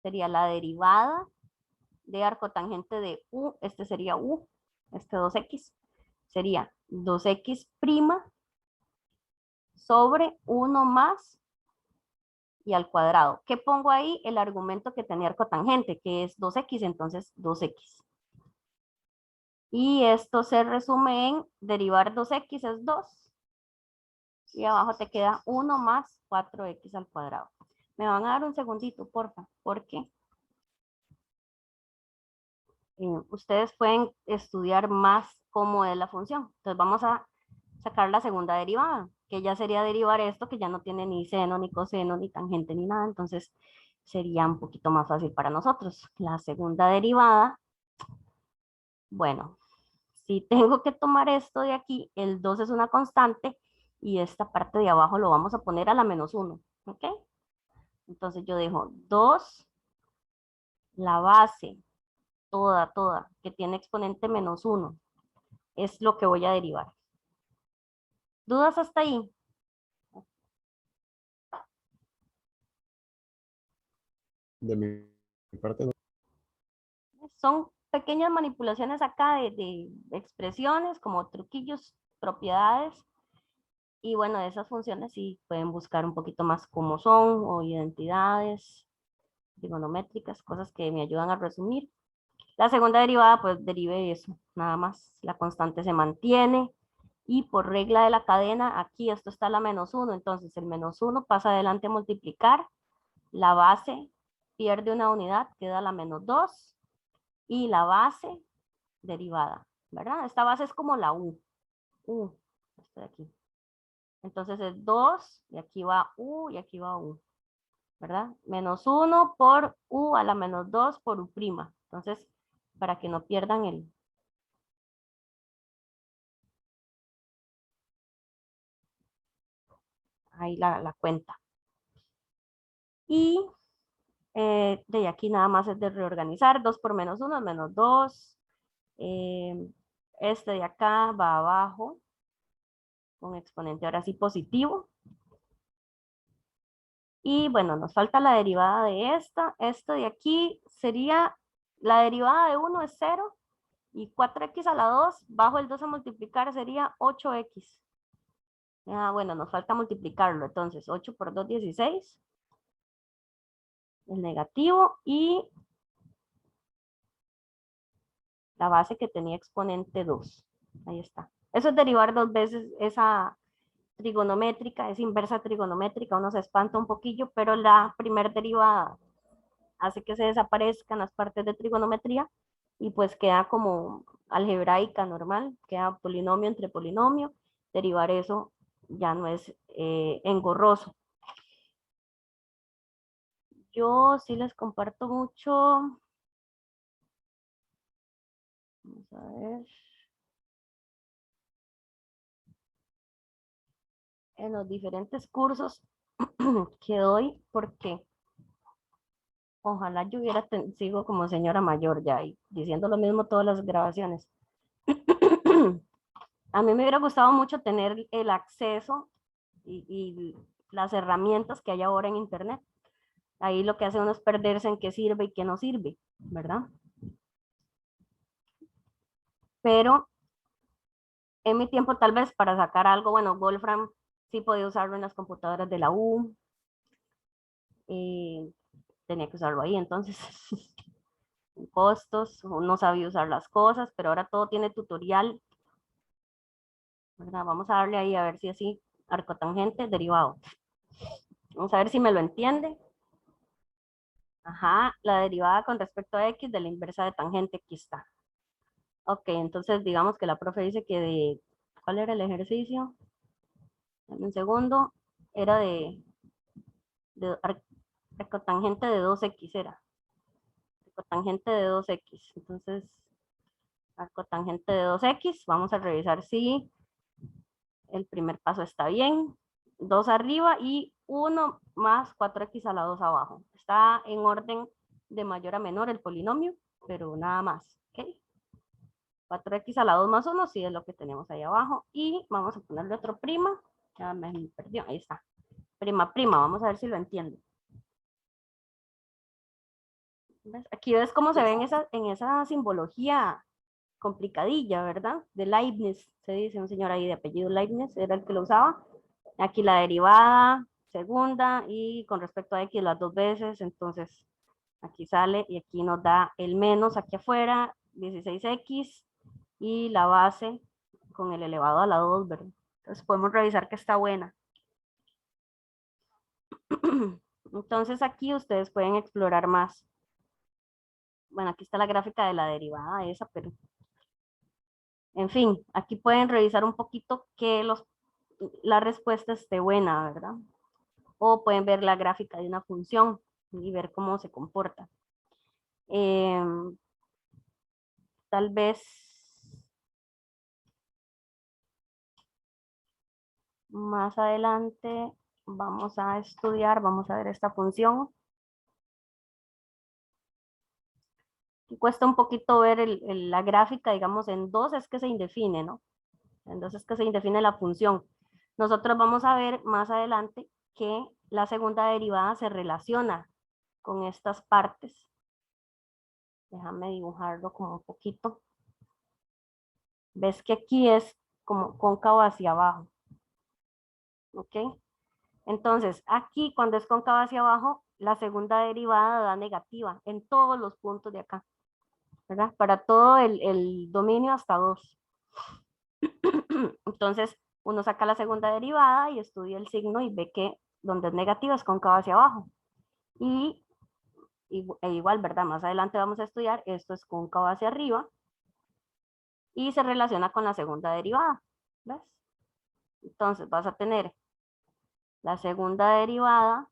Sería la derivada de arcotangente de U, este sería U, este 2x, sería 2x' sobre 1 más y al cuadrado. ¿Qué pongo ahí? El argumento que tenía arcotangente, que es 2x, entonces 2x. Y esto se resume en derivar 2x es 2. Y abajo te queda 1 más 4x al cuadrado. Me van a dar un segundito, porfa, porque ustedes pueden estudiar más cómo es la función. Entonces vamos a sacar la segunda derivada, que ya sería derivar esto, que ya no tiene ni seno, ni coseno, ni tangente, ni nada. Entonces sería un poquito más fácil para nosotros. La segunda derivada, bueno, si tengo que tomar esto de aquí, el 2 es una constante y esta parte de abajo lo vamos a poner a la menos 1, ¿ok? Entonces yo dejo 2, la base, toda, que tiene exponente menos 1, es lo que voy a derivar. ¿Dudas hasta ahí? De mi parte, no. Son pequeñas manipulaciones acá de expresiones, como truquillos, propiedades. Y bueno, esas funciones sí pueden buscar un poquito más cómo son, o identidades trigonométricas, cosas que me ayudan a resumir. La segunda derivada, pues derive eso, nada más. La constante se mantiene. Y por regla de la cadena, aquí esto está a la menos 1, entonces el menos 1 pasa adelante a multiplicar, la base pierde una unidad, queda la menos 2, y la base derivada, ¿verdad? Esta base es como la U, esta de aquí. Entonces es 2, y aquí va U, y aquí va U, ¿verdad? Menos 1 por U a la menos 2 por U'. Entonces, para que no pierdan ahí la cuenta. Y de aquí nada más es de reorganizar, 2 por menos 1 es menos 2. Este de acá va abajo, un exponente ahora sí positivo. Y bueno, nos falta la derivada de esta. Esto de aquí sería, la derivada de 1 es 0. Y 4x a la 2, bajo el 2 a multiplicar sería 8x. Bueno, nos falta multiplicarlo. Entonces, 8 por 2, 16. El negativo y la base que tenía exponente 2. Ahí está. Eso es derivar dos veces esa trigonométrica, esa inversa trigonométrica. Uno se espanta un poquillo, pero la primer derivada hace que se desaparezcan las partes de trigonometría y pues queda como algebraica normal, queda polinomio entre polinomio. Derivar eso ya no es engorroso. Yo sí les comparto mucho. Vamos a ver. En los diferentes cursos que doy, porque ojalá yo hubiera sigo como señora mayor ya y diciendo lo mismo todas las grabaciones. A mí me hubiera gustado mucho tener el acceso y las herramientas que hay ahora en internet. Ahí lo que hace uno es perderse en qué sirve y qué no sirve, ¿verdad? Pero en mi tiempo tal vez para sacar algo, bueno, Wolfram sí podía usarlo en las computadoras de la U. Tenía que usarlo ahí, entonces costos, no sabía usar las cosas, pero ahora todo tiene tutorial, ¿verdad? Vamos a darle ahí a ver si así, arcotangente, derivado. Vamos a ver si me lo entiende. Ajá, la derivada con respecto a x de la inversa de tangente, aquí está. Ok, entonces digamos que la profe dice que de, ¿cuál era el ejercicio? Dame un segundo, era de arcotangente de 2x era. Arcotangente de 2x, entonces arcotangente de 2x, vamos a revisar si el primer paso está bien. 2 arriba y 1 más 4x a la 2 abajo. Está en orden de mayor a menor el polinomio, pero nada más. ¿Ok? 4x a la 2 más 1, sí es lo que tenemos ahí abajo. Y vamos a ponerle otro prima. Ya me perdió, ahí está. Prima, prima, vamos a ver si lo entiendo. ¿Ves? Aquí ves cómo se ve en esa simbología complicadilla, ¿verdad? De Leibniz, se dice un señor ahí de apellido Leibniz, era el que lo usaba. Aquí la derivada, segunda, y con respecto a x las dos veces, entonces aquí sale y aquí nos da el menos aquí afuera, 16x, y la base con el elevado a la 2, ¿verdad? Entonces podemos revisar que está buena. Entonces aquí ustedes pueden explorar más. Bueno, aquí está la gráfica de la derivada esa, pero en fin, aquí pueden revisar un poquito que la respuesta esté buena, ¿verdad? O pueden ver la gráfica de una función y ver cómo se comporta. Tal vez más adelante vamos a estudiar, vamos a ver esta función. Y cuesta un poquito ver la gráfica, digamos, en 2 es que se indefine, ¿no? En 2 es que se indefine la función. Nosotros vamos a ver más adelante que la segunda derivada se relaciona con estas partes. Déjame dibujarlo como un poquito. Ves que aquí es como cóncavo hacia abajo. ¿Ok? Entonces, aquí cuando es cóncavo hacia abajo, la segunda derivada da negativa en todos los puntos de acá. ¿Verdad? Para todo el dominio hasta 2. Entonces, uno saca la segunda derivada y estudia el signo y ve que donde es negativa es cóncavo hacia abajo. E igual, ¿verdad? Más adelante vamos a estudiar, esto es cóncavo hacia arriba y se relaciona con la segunda derivada. ¿Ves? Entonces vas a tener la segunda derivada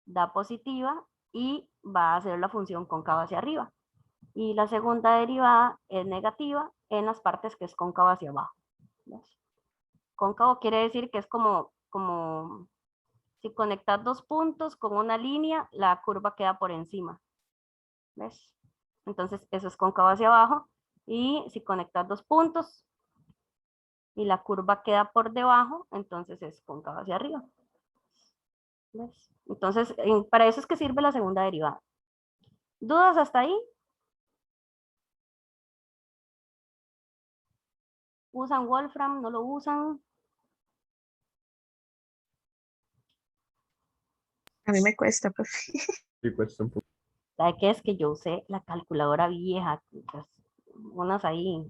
da positiva y va a ser la función cóncava hacia arriba. Y la segunda derivada es negativa en las partes que es cóncava hacia abajo. ¿Ves? Cóncavo quiere decir que es como si conectas 2 puntos con una línea, la curva queda por encima. ¿Ves? Entonces eso es cóncavo hacia abajo. Y si conectas 2 puntos y la curva queda por debajo, entonces es cóncavo hacia arriba. ¿Ves? Entonces, para eso es que sirve la segunda derivada. ¿Dudas hasta ahí? ¿Usan Wolfram? ¿No lo usan? A mí me cuesta, profe. Sí, cuesta un poco. ¿Sabe qué es? Que yo usé la calculadora vieja, pues, unas ahí,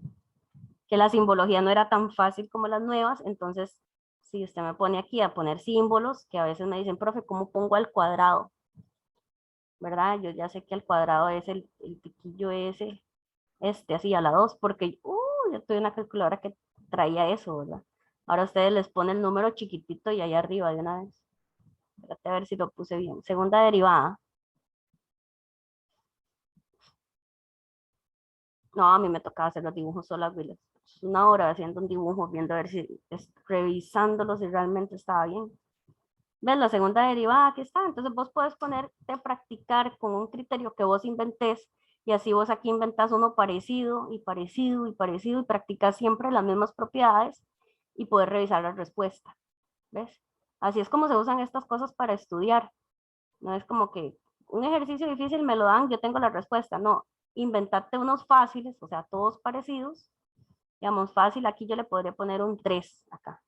que la simbología no era tan fácil como las nuevas, entonces si usted me pone aquí a poner símbolos, que a veces me dicen, profe, ¿cómo pongo al cuadrado? ¿verdad? Yo ya sé que al cuadrado es el piquillo ese, así a la 2, porque yo tuve una calculadora que traía eso, ¿verdad? Ahora ustedes les ponen el número chiquitito y ahí arriba de una vez. Espérate a ver si lo puse bien. Segunda derivada. No, a mí me tocaba hacer los dibujos sola, Willis. Una hora haciendo un dibujo, viendo a ver si, revisándolo si realmente estaba bien. ¿Ves? La segunda derivada, aquí está. Entonces vos puedes ponerte a practicar con un criterio que vos inventés y así vos aquí inventás uno parecido y parecido y parecido y practicas siempre las mismas propiedades y poder revisar la respuesta. ¿Ves? Así es como se usan estas cosas para estudiar. No es como que un ejercicio difícil me lo dan, yo tengo la respuesta. No, inventate unos fáciles, o sea, todos parecidos. Digamos, fácil, aquí yo le podría poner un 3 acá.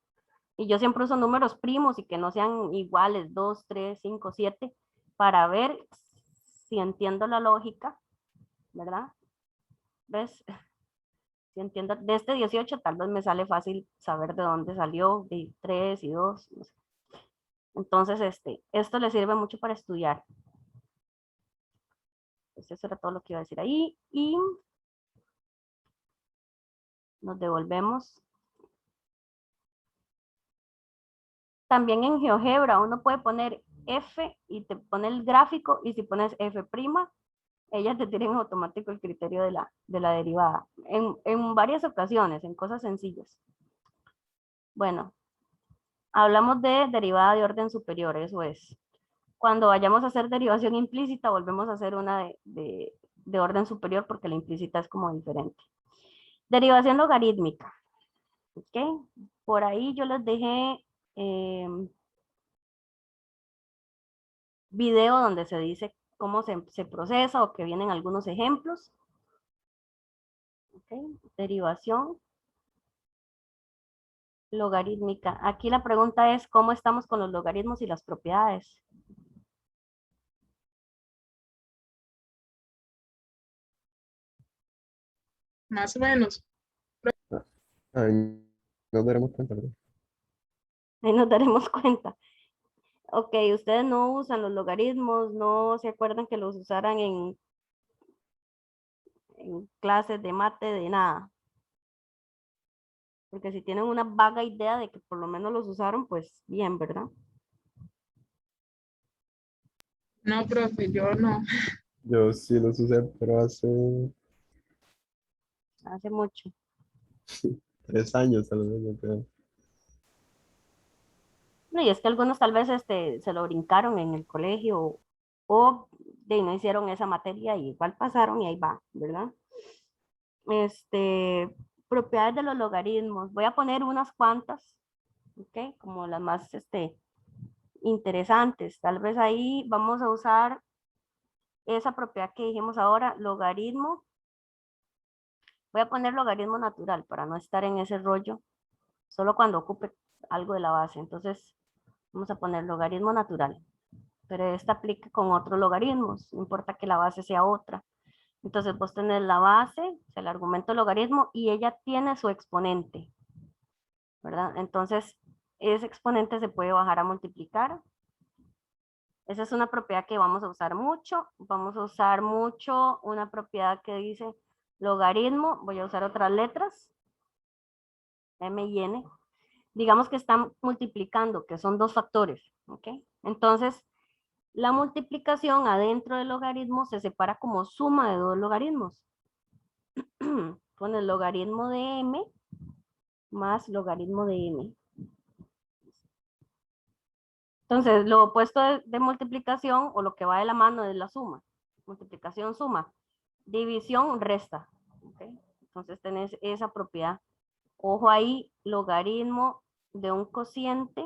Y yo siempre uso números primos y que no sean iguales, 2, 3, 5, 7, para ver si entiendo la lógica, ¿verdad? ¿Ves? Si entiendo, de este 18 tal vez me sale fácil saber de dónde salió, de 3 y 2. No sé. Entonces, esto le sirve mucho para estudiar. Pues eso era todo lo que iba a decir ahí. Y nos devolvemos. También en GeoGebra uno puede poner F y te pone el gráfico, y si pones F', ellas te tienen automático el criterio de la derivada. En varias ocasiones, en cosas sencillas. Bueno, hablamos de derivada de orden superior, eso es. Cuando vayamos a hacer derivación implícita, volvemos a hacer una de orden superior porque la implícita es como diferente. Derivación logarítmica. ¿Ok? Por ahí yo les dejé video donde se dice cómo se procesa o que vienen algunos ejemplos. ¿Ok? Derivación logarítmica. Aquí la pregunta es cómo estamos con los logaritmos y las propiedades. Más o menos. Ahí nos daremos cuenta, ¿verdad? Ahí nos daremos cuenta. Ok, ustedes no usan los logaritmos, no se acuerdan que los usaran en clases de mate, de nada. Porque si tienen una vaga idea de que por lo menos los usaron, pues bien, ¿verdad? No, profe, yo no. Yo sí los usé, pero hace Hace mucho. 3 años tal vez, yo creo. No, y es que algunos tal vez se lo brincaron en el colegio o no hicieron esa materia y igual pasaron y ahí va, ¿verdad? Propiedades de los logaritmos. Voy a poner unas cuantas, ¿ok? Como las más interesantes. Tal vez ahí vamos a usar esa propiedad que dijimos ahora, logaritmo. Voy a poner logaritmo natural para no estar en ese rollo, solo cuando ocupe algo de la base. Entonces, vamos a poner logaritmo natural. Pero esta aplica con otros logaritmos, no importa que la base sea otra. Entonces vos tenés la base, el argumento logaritmo, y ella tiene su exponente, ¿verdad? Entonces, ese exponente se puede bajar a multiplicar. Esa es una propiedad que vamos a usar mucho. Vamos a usar mucho una propiedad que dice logaritmo. Voy a usar otras letras, M y N. Digamos que están multiplicando, que son dos factores, ¿ok? Entonces, la multiplicación adentro del logaritmo se separa como suma de dos logaritmos. Con el logaritmo de m más logaritmo de m. Entonces, lo opuesto de multiplicación o lo que va de la mano es la suma. Multiplicación, suma. División, resta. ¿Okay? Entonces, tenés esa propiedad. Ojo ahí, logaritmo de un cociente.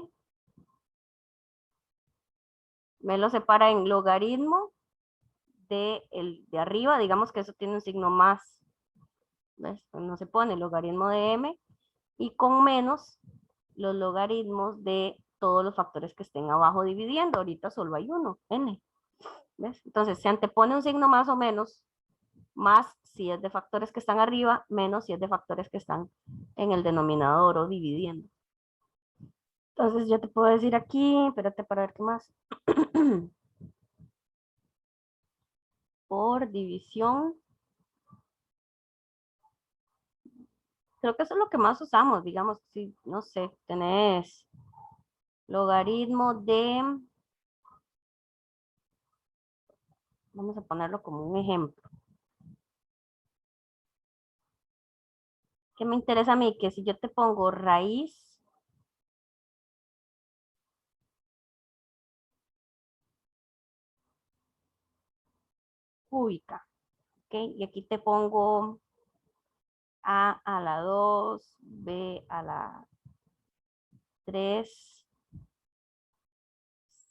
Me lo separa en logaritmo de arriba. Digamos que eso tiene un signo más. ¿Ves? No se pone logaritmo de m. Y con menos los logaritmos de todos los factores que estén abajo dividiendo. Ahorita solo hay uno, n. ¿Ves? Entonces se antepone un signo más o menos, más si es de factores que están arriba, menos si es de factores que están en el denominador o dividiendo. Entonces yo te puedo decir aquí, espérate para ver qué más. por división. Creo que eso es lo que más usamos, digamos, si, no sé, tenés logaritmo de, vamos a ponerlo como un ejemplo. ¿Qué me interesa a mí? Que si yo te pongo raíz cúbica, ¿ok? Y aquí te pongo A a la 2, B a la 3,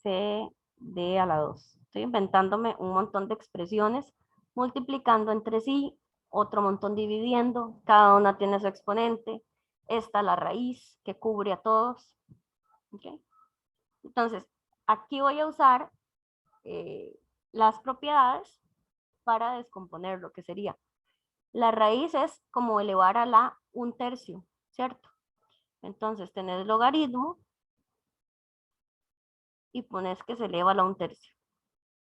C, D a la 2. Estoy inventándome un montón de expresiones, multiplicando entre sí, otro montón dividiendo, cada una tiene su exponente, esta la raíz que cubre a todos. ¿Okay? Entonces, aquí voy a usar las propiedades para descomponer lo que sería. La raíz es como elevar a la 1/3, ¿cierto? Entonces, tenés logaritmo y pones que se eleva a la 1/3.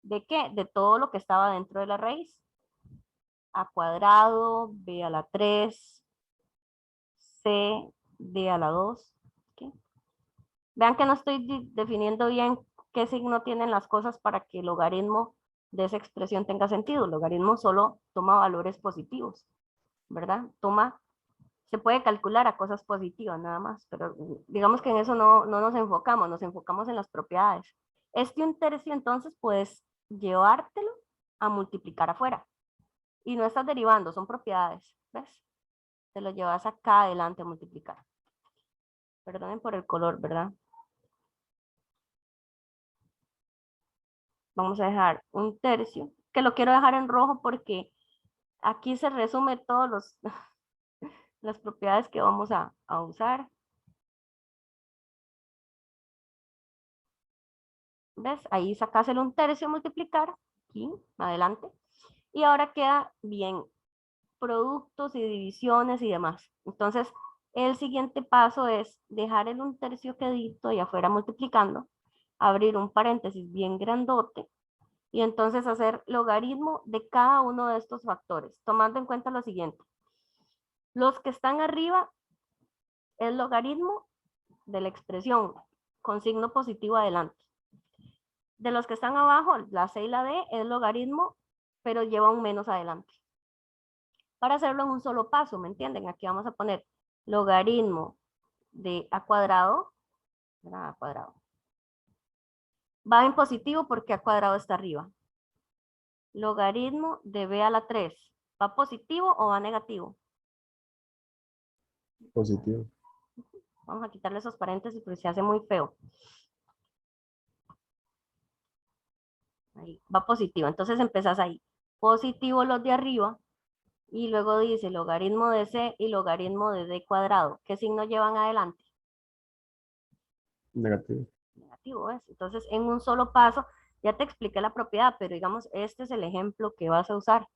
¿De qué? De todo lo que estaba dentro de la raíz. A cuadrado, B a la 3, C, D a la 2. ¿Okay? Vean que no estoy definiendo bien qué signo tienen las cosas para que el logaritmo de esa expresión tenga sentido. El logaritmo solo toma valores positivos, ¿verdad? Se puede calcular a cosas positivas nada más, pero digamos que en eso no nos enfocamos en las propiedades. 1/3 entonces puedes llevártelo a multiplicar afuera. Y no estás derivando, son propiedades, ¿ves? Te lo llevas acá adelante a multiplicar. Perdonen por el color, ¿verdad? Vamos a dejar 1/3, que lo quiero dejar en rojo porque aquí se resume todas las propiedades que vamos a usar. ¿Ves? Ahí sacas el 1/3 multiplicar, aquí, adelante. Y ahora queda bien productos y divisiones y demás. Entonces, el siguiente paso es dejar el 1/3 quedito y afuera multiplicando, abrir un paréntesis bien grandote y entonces hacer logaritmo de cada uno de estos factores, tomando en cuenta lo siguiente. Los que están arriba es logaritmo de la expresión con signo positivo adelante. De los que están abajo, la C y la D es logaritmo, pero lleva un menos adelante. Para hacerlo en un solo paso, ¿me entienden? Aquí vamos a poner logaritmo de A cuadrado, A cuadrado. Va en positivo porque A cuadrado está arriba. Logaritmo de B a la 3. ¿Va positivo o va negativo? Positivo. Vamos a quitarle esos paréntesis porque se hace muy feo. Ahí, va positivo. Entonces empezás ahí. Positivo los de arriba. Y luego dice logaritmo de C y logaritmo de D cuadrado. ¿Qué signo llevan adelante? Negativo. Negativo, ¿ves? Entonces, en un solo paso, ya te expliqué la propiedad, pero digamos, este es el ejemplo que vas a usar.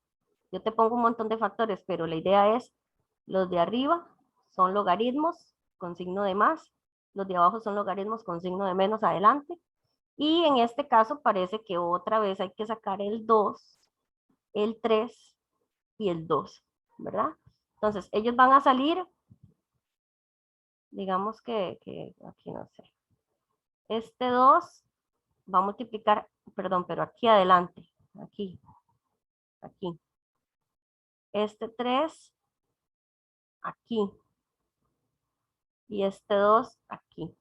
Yo te pongo un montón de factores, pero la idea es, los de arriba son logaritmos con signo de más, los de abajo son logaritmos con signo de menos adelante, y en este caso parece que otra vez hay que sacar el 2, el 3 y el 2, ¿verdad? Entonces, ellos van a salir, digamos que aquí no sé, este 2 va a multiplicar, perdón, pero aquí adelante, aquí. Este 3, aquí. Y este 2, aquí.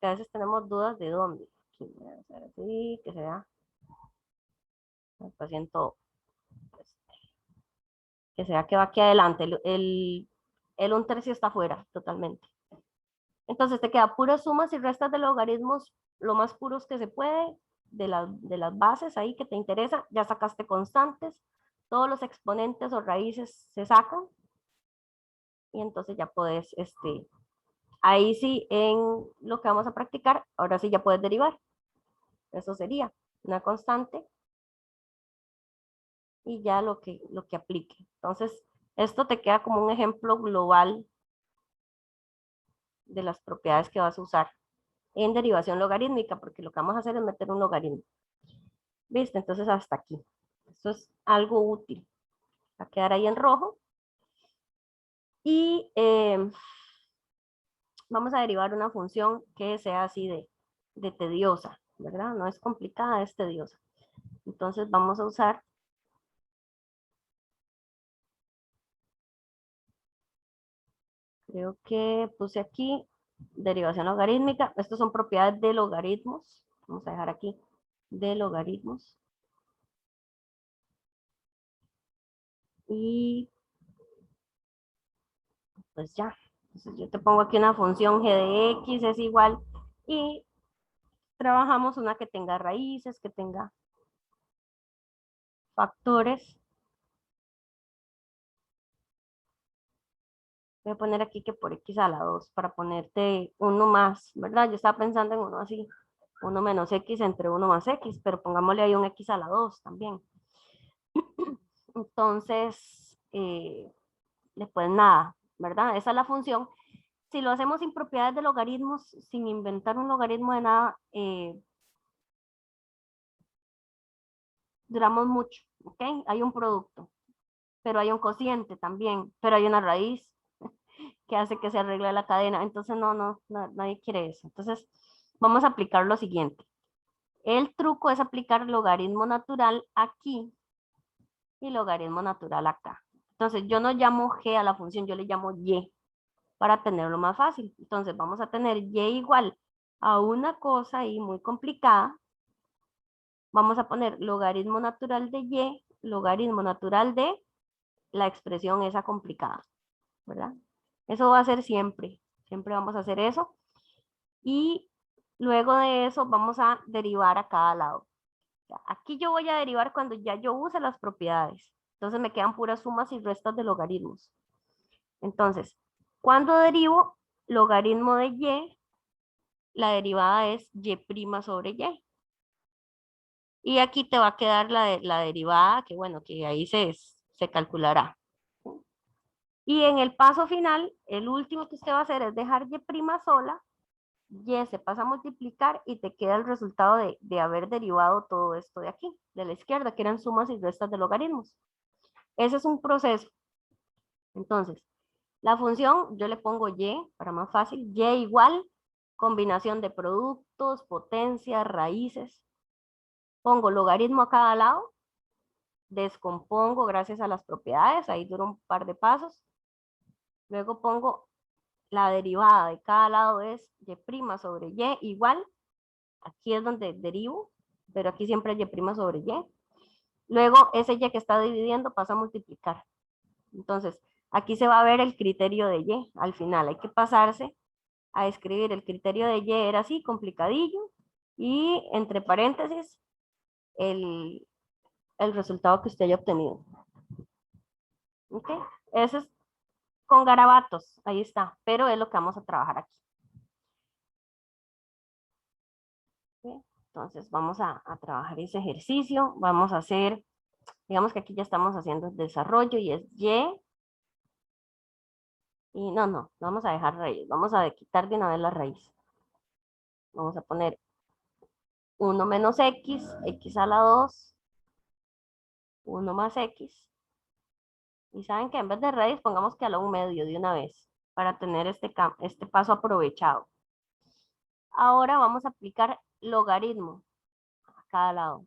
Que a veces tenemos dudas de dónde. Aquí, voy a hacer así, que sea. Que sea que va aquí adelante. El 1/3 está afuera, totalmente. Entonces te queda puras sumas y restas de logaritmos lo más puros que se puede, de las bases ahí que te interesa. Ya sacaste constantes, todos los exponentes o raíces se sacan. Y entonces ya puedes, ahí sí, en lo que vamos a practicar, ahora sí ya puedes derivar. Eso sería una constante y ya lo que aplique. Entonces, esto te queda como un ejemplo global de las propiedades que vas a usar en derivación logarítmica, porque lo que vamos a hacer es meter un logaritmo. ¿Viste? Entonces hasta aquí. Esto es algo útil. Va a quedar ahí en rojo. Y vamos a derivar una función que sea así de tediosa, ¿verdad? No es complicada, es tediosa. Entonces vamos a usar creo que puse aquí derivación logarítmica. Estas son propiedades de logaritmos. Vamos a dejar aquí de logaritmos. Y pues ya. Entonces yo te pongo aquí una función g de x es igual. Y trabajamos una que tenga raíces, que tenga factores. Voy a poner aquí que por x a la 2 para ponerte uno más, ¿verdad? Yo estaba pensando en uno así, 1 menos x entre 1 más x, pero pongámosle ahí un x a la 2 también. Entonces, después nada, ¿verdad? Esa es la función. Si lo hacemos sin propiedades de logaritmos, sin inventar un logaritmo de nada, duramos mucho, ¿ok? Hay un producto, pero hay un cociente también, pero hay una raíz que hace que se arregle la cadena. Entonces, no, nadie quiere eso. Entonces, vamos a aplicar lo siguiente. El truco es aplicar logaritmo natural aquí y logaritmo natural acá. Entonces, yo no llamo g a la función, yo le llamo y para tenerlo más fácil. Entonces, vamos a tener y igual a una cosa ahí muy complicada. Vamos a poner logaritmo natural de y, logaritmo natural de la expresión esa complicada, ¿verdad? Eso va a ser siempre. Siempre vamos a hacer eso. Y luego de eso vamos a derivar a cada lado. Aquí yo voy a derivar cuando ya yo use las propiedades. Entonces me quedan puras sumas y restas de logaritmos. Entonces, cuando derivo logaritmo de y, la derivada es y' sobre y. Y aquí te va a quedar la derivada, que bueno, que ahí se calculará. Y en el paso final, el último que usted va a hacer es dejar y' sola, y se pasa a multiplicar y te queda el resultado de haber derivado todo esto de aquí, de la izquierda, que eran sumas y restas de logaritmos. Ese es un proceso. Entonces, la función, yo le pongo y, para más fácil, y igual, combinación de productos, potencias, raíces. Pongo logaritmo a cada lado, descompongo gracias a las propiedades, ahí dura un par de pasos. Luego pongo la derivada de cada lado es y' sobre y igual. Aquí es donde derivo, pero aquí siempre es y' sobre y. Luego ese y que está dividiendo pasa a multiplicar. Entonces, aquí se va a ver el criterio de y. Al final hay que pasarse a escribir el criterio de y, era así, complicadillo, y entre paréntesis, el resultado que usted haya obtenido. ¿Ok? Eso es con garabatos, ahí está, pero es lo que vamos a trabajar aquí. ¿Ok? Entonces vamos a trabajar ese ejercicio, vamos a hacer, digamos que aquí ya estamos haciendo el desarrollo y es y no vamos a dejar raíz, vamos a quitar de una vez la raíz. Vamos a poner 1 menos x a la 2, 1 más x. Y saben que en vez de raíz pongamos que a la 1/2 de una vez, para tener este paso aprovechado. Ahora vamos a aplicar logaritmo a cada lado.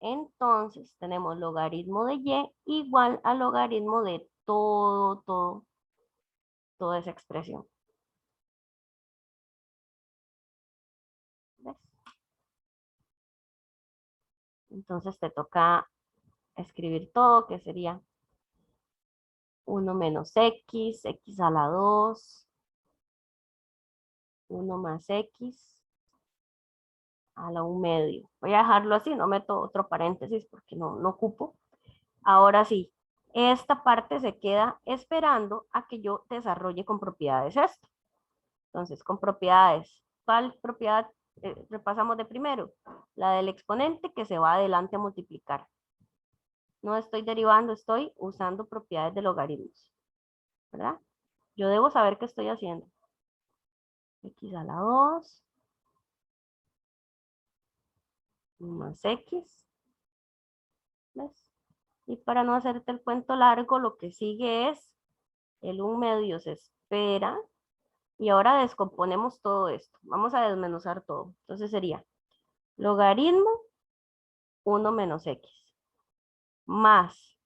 Entonces tenemos logaritmo de y igual a logaritmo de toda esa expresión. ¿Ves? Entonces te toca escribir todo, que sería 1 menos x a la 2, 1 más x a la 1/2. Voy a dejarlo así, no meto otro paréntesis porque no ocupo. Ahora sí, esta parte se queda esperando a que yo desarrolle con propiedades esto. Entonces, con propiedades, ¿cuál propiedad repasamos de primero? La del exponente que se va adelante a multiplicar. No estoy derivando, estoy usando propiedades de logaritmos, ¿verdad? Yo debo saber qué estoy haciendo. X a la 2. más X. ¿Ves? Y para no hacerte el cuento largo, lo que sigue es el 1/2 se espera. Y ahora descomponemos todo esto. Vamos a desmenuzar todo. Entonces sería logaritmo 1 menos X más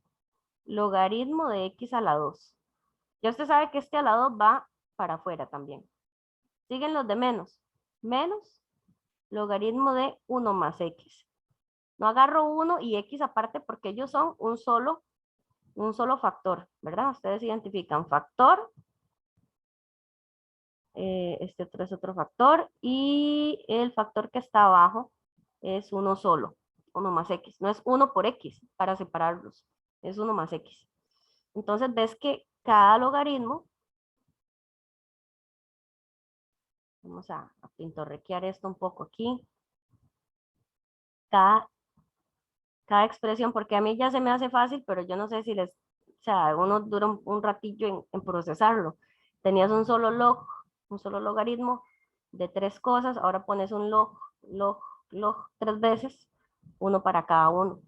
logaritmo de X a la 2. Ya usted sabe que este a la 2 va para afuera también. Siguen los de menos. Menos logaritmo de 1 más X. No agarro 1 y X aparte porque ellos son un solo factor, ¿verdad? Ustedes identifican factor. Este otro es otro factor. Y el factor que está abajo es uno solo. 1 más X. No es 1 por X para separarlos. Es 1 más X. Entonces ves que cada logaritmo, vamos a pintorrequear esto un poco aquí. Cada expresión, porque a mí ya se me hace fácil, pero yo no sé si les, o sea, uno dura un ratillo en procesarlo. Tenías un solo logaritmo de 3 cosas, ahora pones un log 3 veces, uno para cada uno.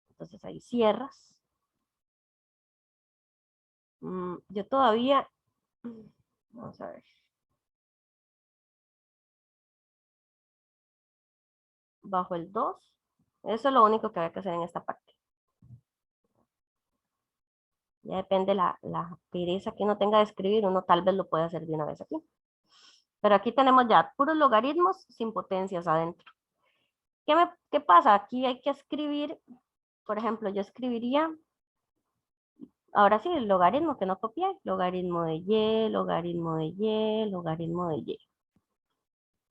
Entonces ahí cierras. Yo todavía, vamos a ver. Bajo el 2. Eso es lo único que había que hacer en esta parte. Ya depende la pereza que uno tenga de escribir, uno tal vez lo puede hacer de una vez aquí. Pero aquí tenemos ya puros logaritmos sin potencias adentro. ¿Qué pasa? Aquí hay que escribir, por ejemplo, yo escribiría, ahora sí, el logaritmo que no copié, logaritmo de y, logaritmo de y, logaritmo de y.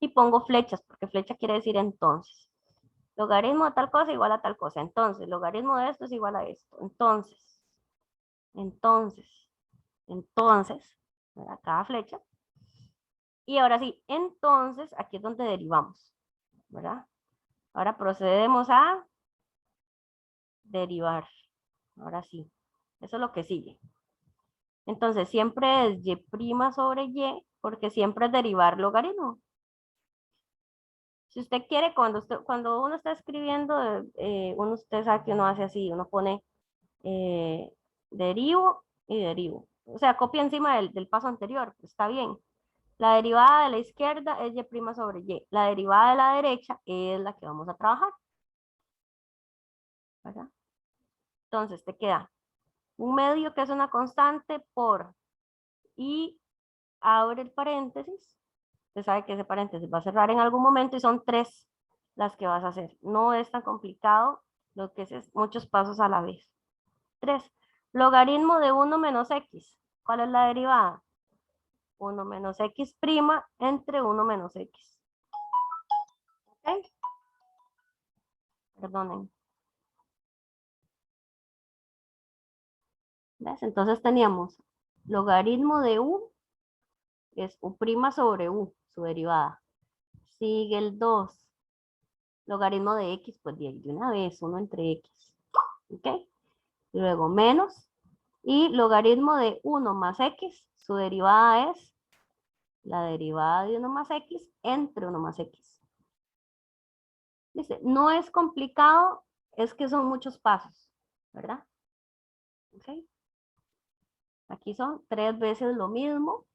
Y pongo flechas, porque flecha quiere decir entonces. Logaritmo de tal cosa igual a tal cosa. Entonces, logaritmo de esto es igual a esto. Entonces, ¿verdad? Cada flecha. Y ahora sí, entonces, aquí es donde derivamos, ¿verdad? Ahora procedemos a derivar. Ahora sí, eso es lo que sigue. Entonces, siempre es y' sobre y, porque siempre es derivar logaritmo. Si usted quiere, cuando uno está escribiendo, usted sabe que uno hace así, uno pone derivo y derivo. O sea, copia encima del paso anterior, está bien. La derivada de la izquierda es y' sobre y. La derivada de la derecha es la que vamos a trabajar, ¿verdad? Entonces te queda 1/2 que es una constante por, y abre el paréntesis. Usted sabe que ese paréntesis va a cerrar en algún momento y son 3 las que vas a hacer. No es tan complicado, lo que es muchos pasos a la vez. 3. Logaritmo de 1 menos x. ¿Cuál es la derivada? 1 menos x' entre 1 menos x. ¿Ok? Perdonen. ¿Ves? Entonces teníamos logaritmo de u, que es u' sobre u, su derivada. Sigue el 2. Logaritmo de x, pues de una vez, 1 entre x. ¿Ok? Luego menos. Y logaritmo de 1 más x, su derivada es la derivada de 1 más x entre 1 más x. Dice, no es complicado, es que son muchos pasos, ¿verdad? ¿Ok? Aquí son 3 veces lo mismo,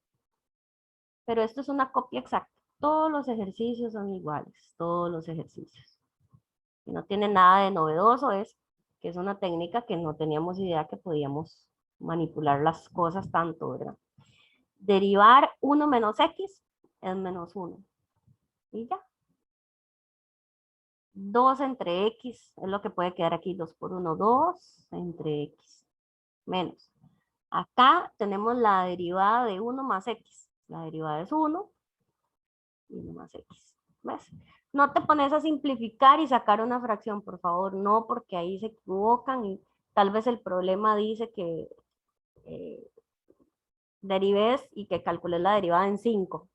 pero esto es una copia exacta. Todos los ejercicios son iguales, todos los ejercicios. Y no tiene nada de novedoso, es que es una técnica que no teníamos idea que podíamos manipular las cosas tanto, ¿verdad? Derivar 1 menos x es menos 1. Y ya. 2 entre x es lo que puede quedar aquí. 2 por 1, 2 entre x. Menos. Acá tenemos la derivada de 1 más x. La derivada es 1 y 1 más x. ¿Ves? No te pones a simplificar y sacar una fracción, por favor. No, porque ahí se equivocan y tal vez el problema dice que derives y que calcules la derivada en 5,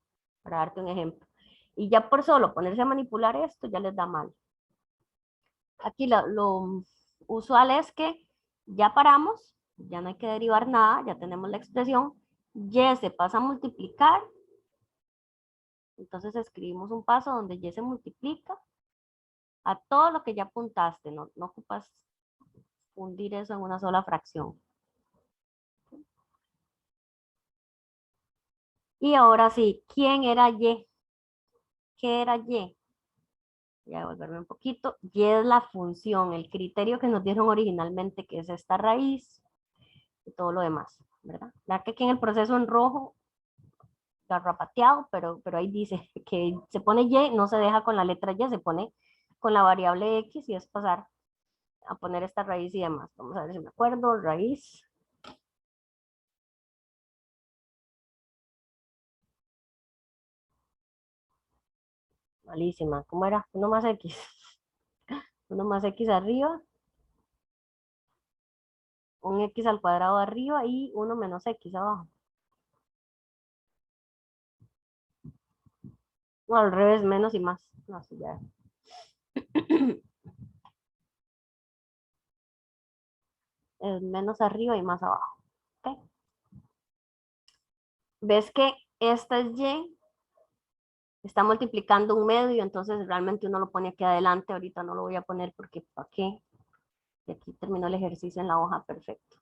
para darte un ejemplo. Y ya por solo ponerse a manipular esto ya les da mal. Aquí lo usual es que ya paramos, ya no hay que derivar nada, ya tenemos la expresión, y se pasa a multiplicar Entonces escribimos un paso donde y se multiplica a todo lo que ya apuntaste, no ocupas fundir eso en una sola fracción. Y ahora sí, ¿quién era Y? ¿Qué era Y? Voy a devolverme un poquito. Y es la función, el criterio que nos dieron originalmente, que es esta raíz y todo lo demás, ¿verdad? Ya que aquí en el proceso en rojo, garrapateado, pero ahí dice que se pone Y, no se deja con la letra Y, se pone con la variable X y es pasar a poner esta raíz y demás. Vamos a ver si me acuerdo, raíz. Malísima, ¿cómo era? 1 más X. 1 más X arriba, un X al cuadrado arriba y 1 menos X abajo. No, al revés, menos y más. No, sí, ya. Es menos arriba y más abajo. ¿Ok? ¿Ves que esta es Y? Está multiplicando un medio, entonces realmente uno lo pone aquí adelante. Ahorita no lo voy a poner porque ¿para qué? Y aquí terminó el ejercicio en la hoja, perfecto.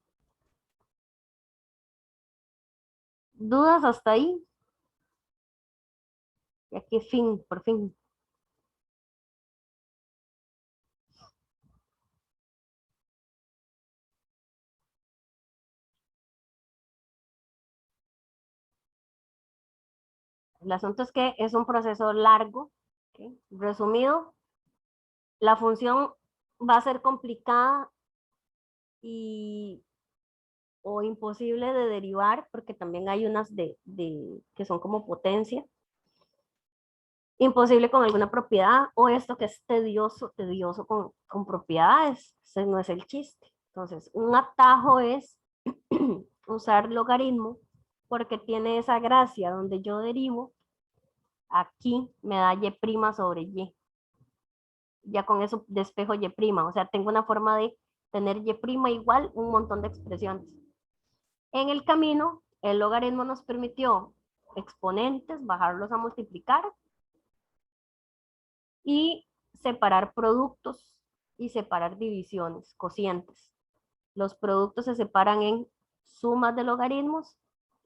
¿Dudas hasta ahí? Y aquí fin, por fin. El asunto es que es un proceso largo. ¿Okay? Resumido, la función va a ser complicada y o imposible de derivar, porque también hay unas que son como potencia. Imposible con alguna propiedad, o esto que es tedioso con propiedades. Ese no es el chiste. Entonces, un atajo es usar logaritmo, porque tiene esa gracia donde yo derivo, aquí me da Y' sobre Y. Ya con eso despejo Y', o sea, tengo una forma de tener Y' igual un montón de expresiones. En el camino, el logaritmo nos permitió exponentes, bajarlos a multiplicar y separar productos y separar divisiones, cocientes. Los productos se separan en sumas de logaritmos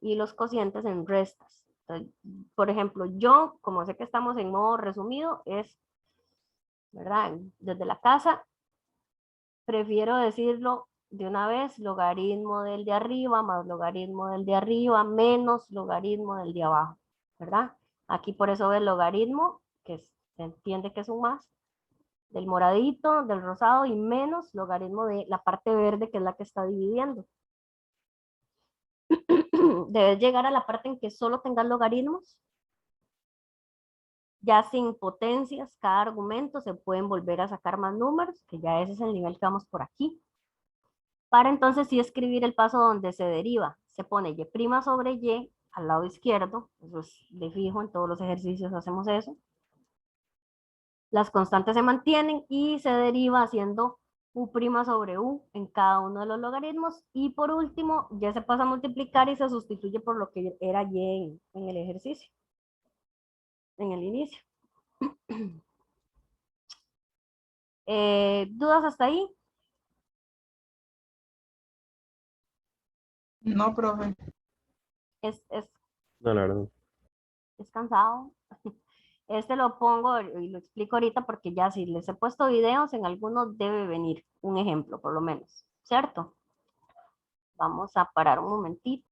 y los cocientes en restas. Entonces, por ejemplo, yo, como sé que estamos en modo resumido, es, ¿verdad? Desde la casa, prefiero decirlo de una vez, logaritmo del de arriba más logaritmo del de arriba menos logaritmo del de abajo, ¿verdad? Aquí por eso ve el logaritmo, que se entiende que es un más, del moradito, del rosado y menos logaritmo de la parte verde, que es la que está dividiendo. Debes llegar a la parte en que solo tengas logaritmos, ya sin potencias, cada argumento se pueden volver a sacar más números, que ya ese es el nivel que vamos por aquí. Para entonces sí escribir el paso donde se deriva. Se pone Y' sobre Y al lado izquierdo, eso es de fijo, en todos los ejercicios hacemos eso. Las constantes se mantienen y se deriva haciendo U' sobre U en cada uno de los logaritmos. Y por último, ya se pasa a multiplicar y se sustituye por lo que era Y en el ejercicio, en el inicio. ¿Dudas hasta ahí? No, profe. Es No, la verdad. cansado. Este lo pongo y lo explico ahorita porque ya si les he puesto videos, en algunos debe venir un ejemplo, por lo menos, ¿cierto? Vamos a parar un momentito.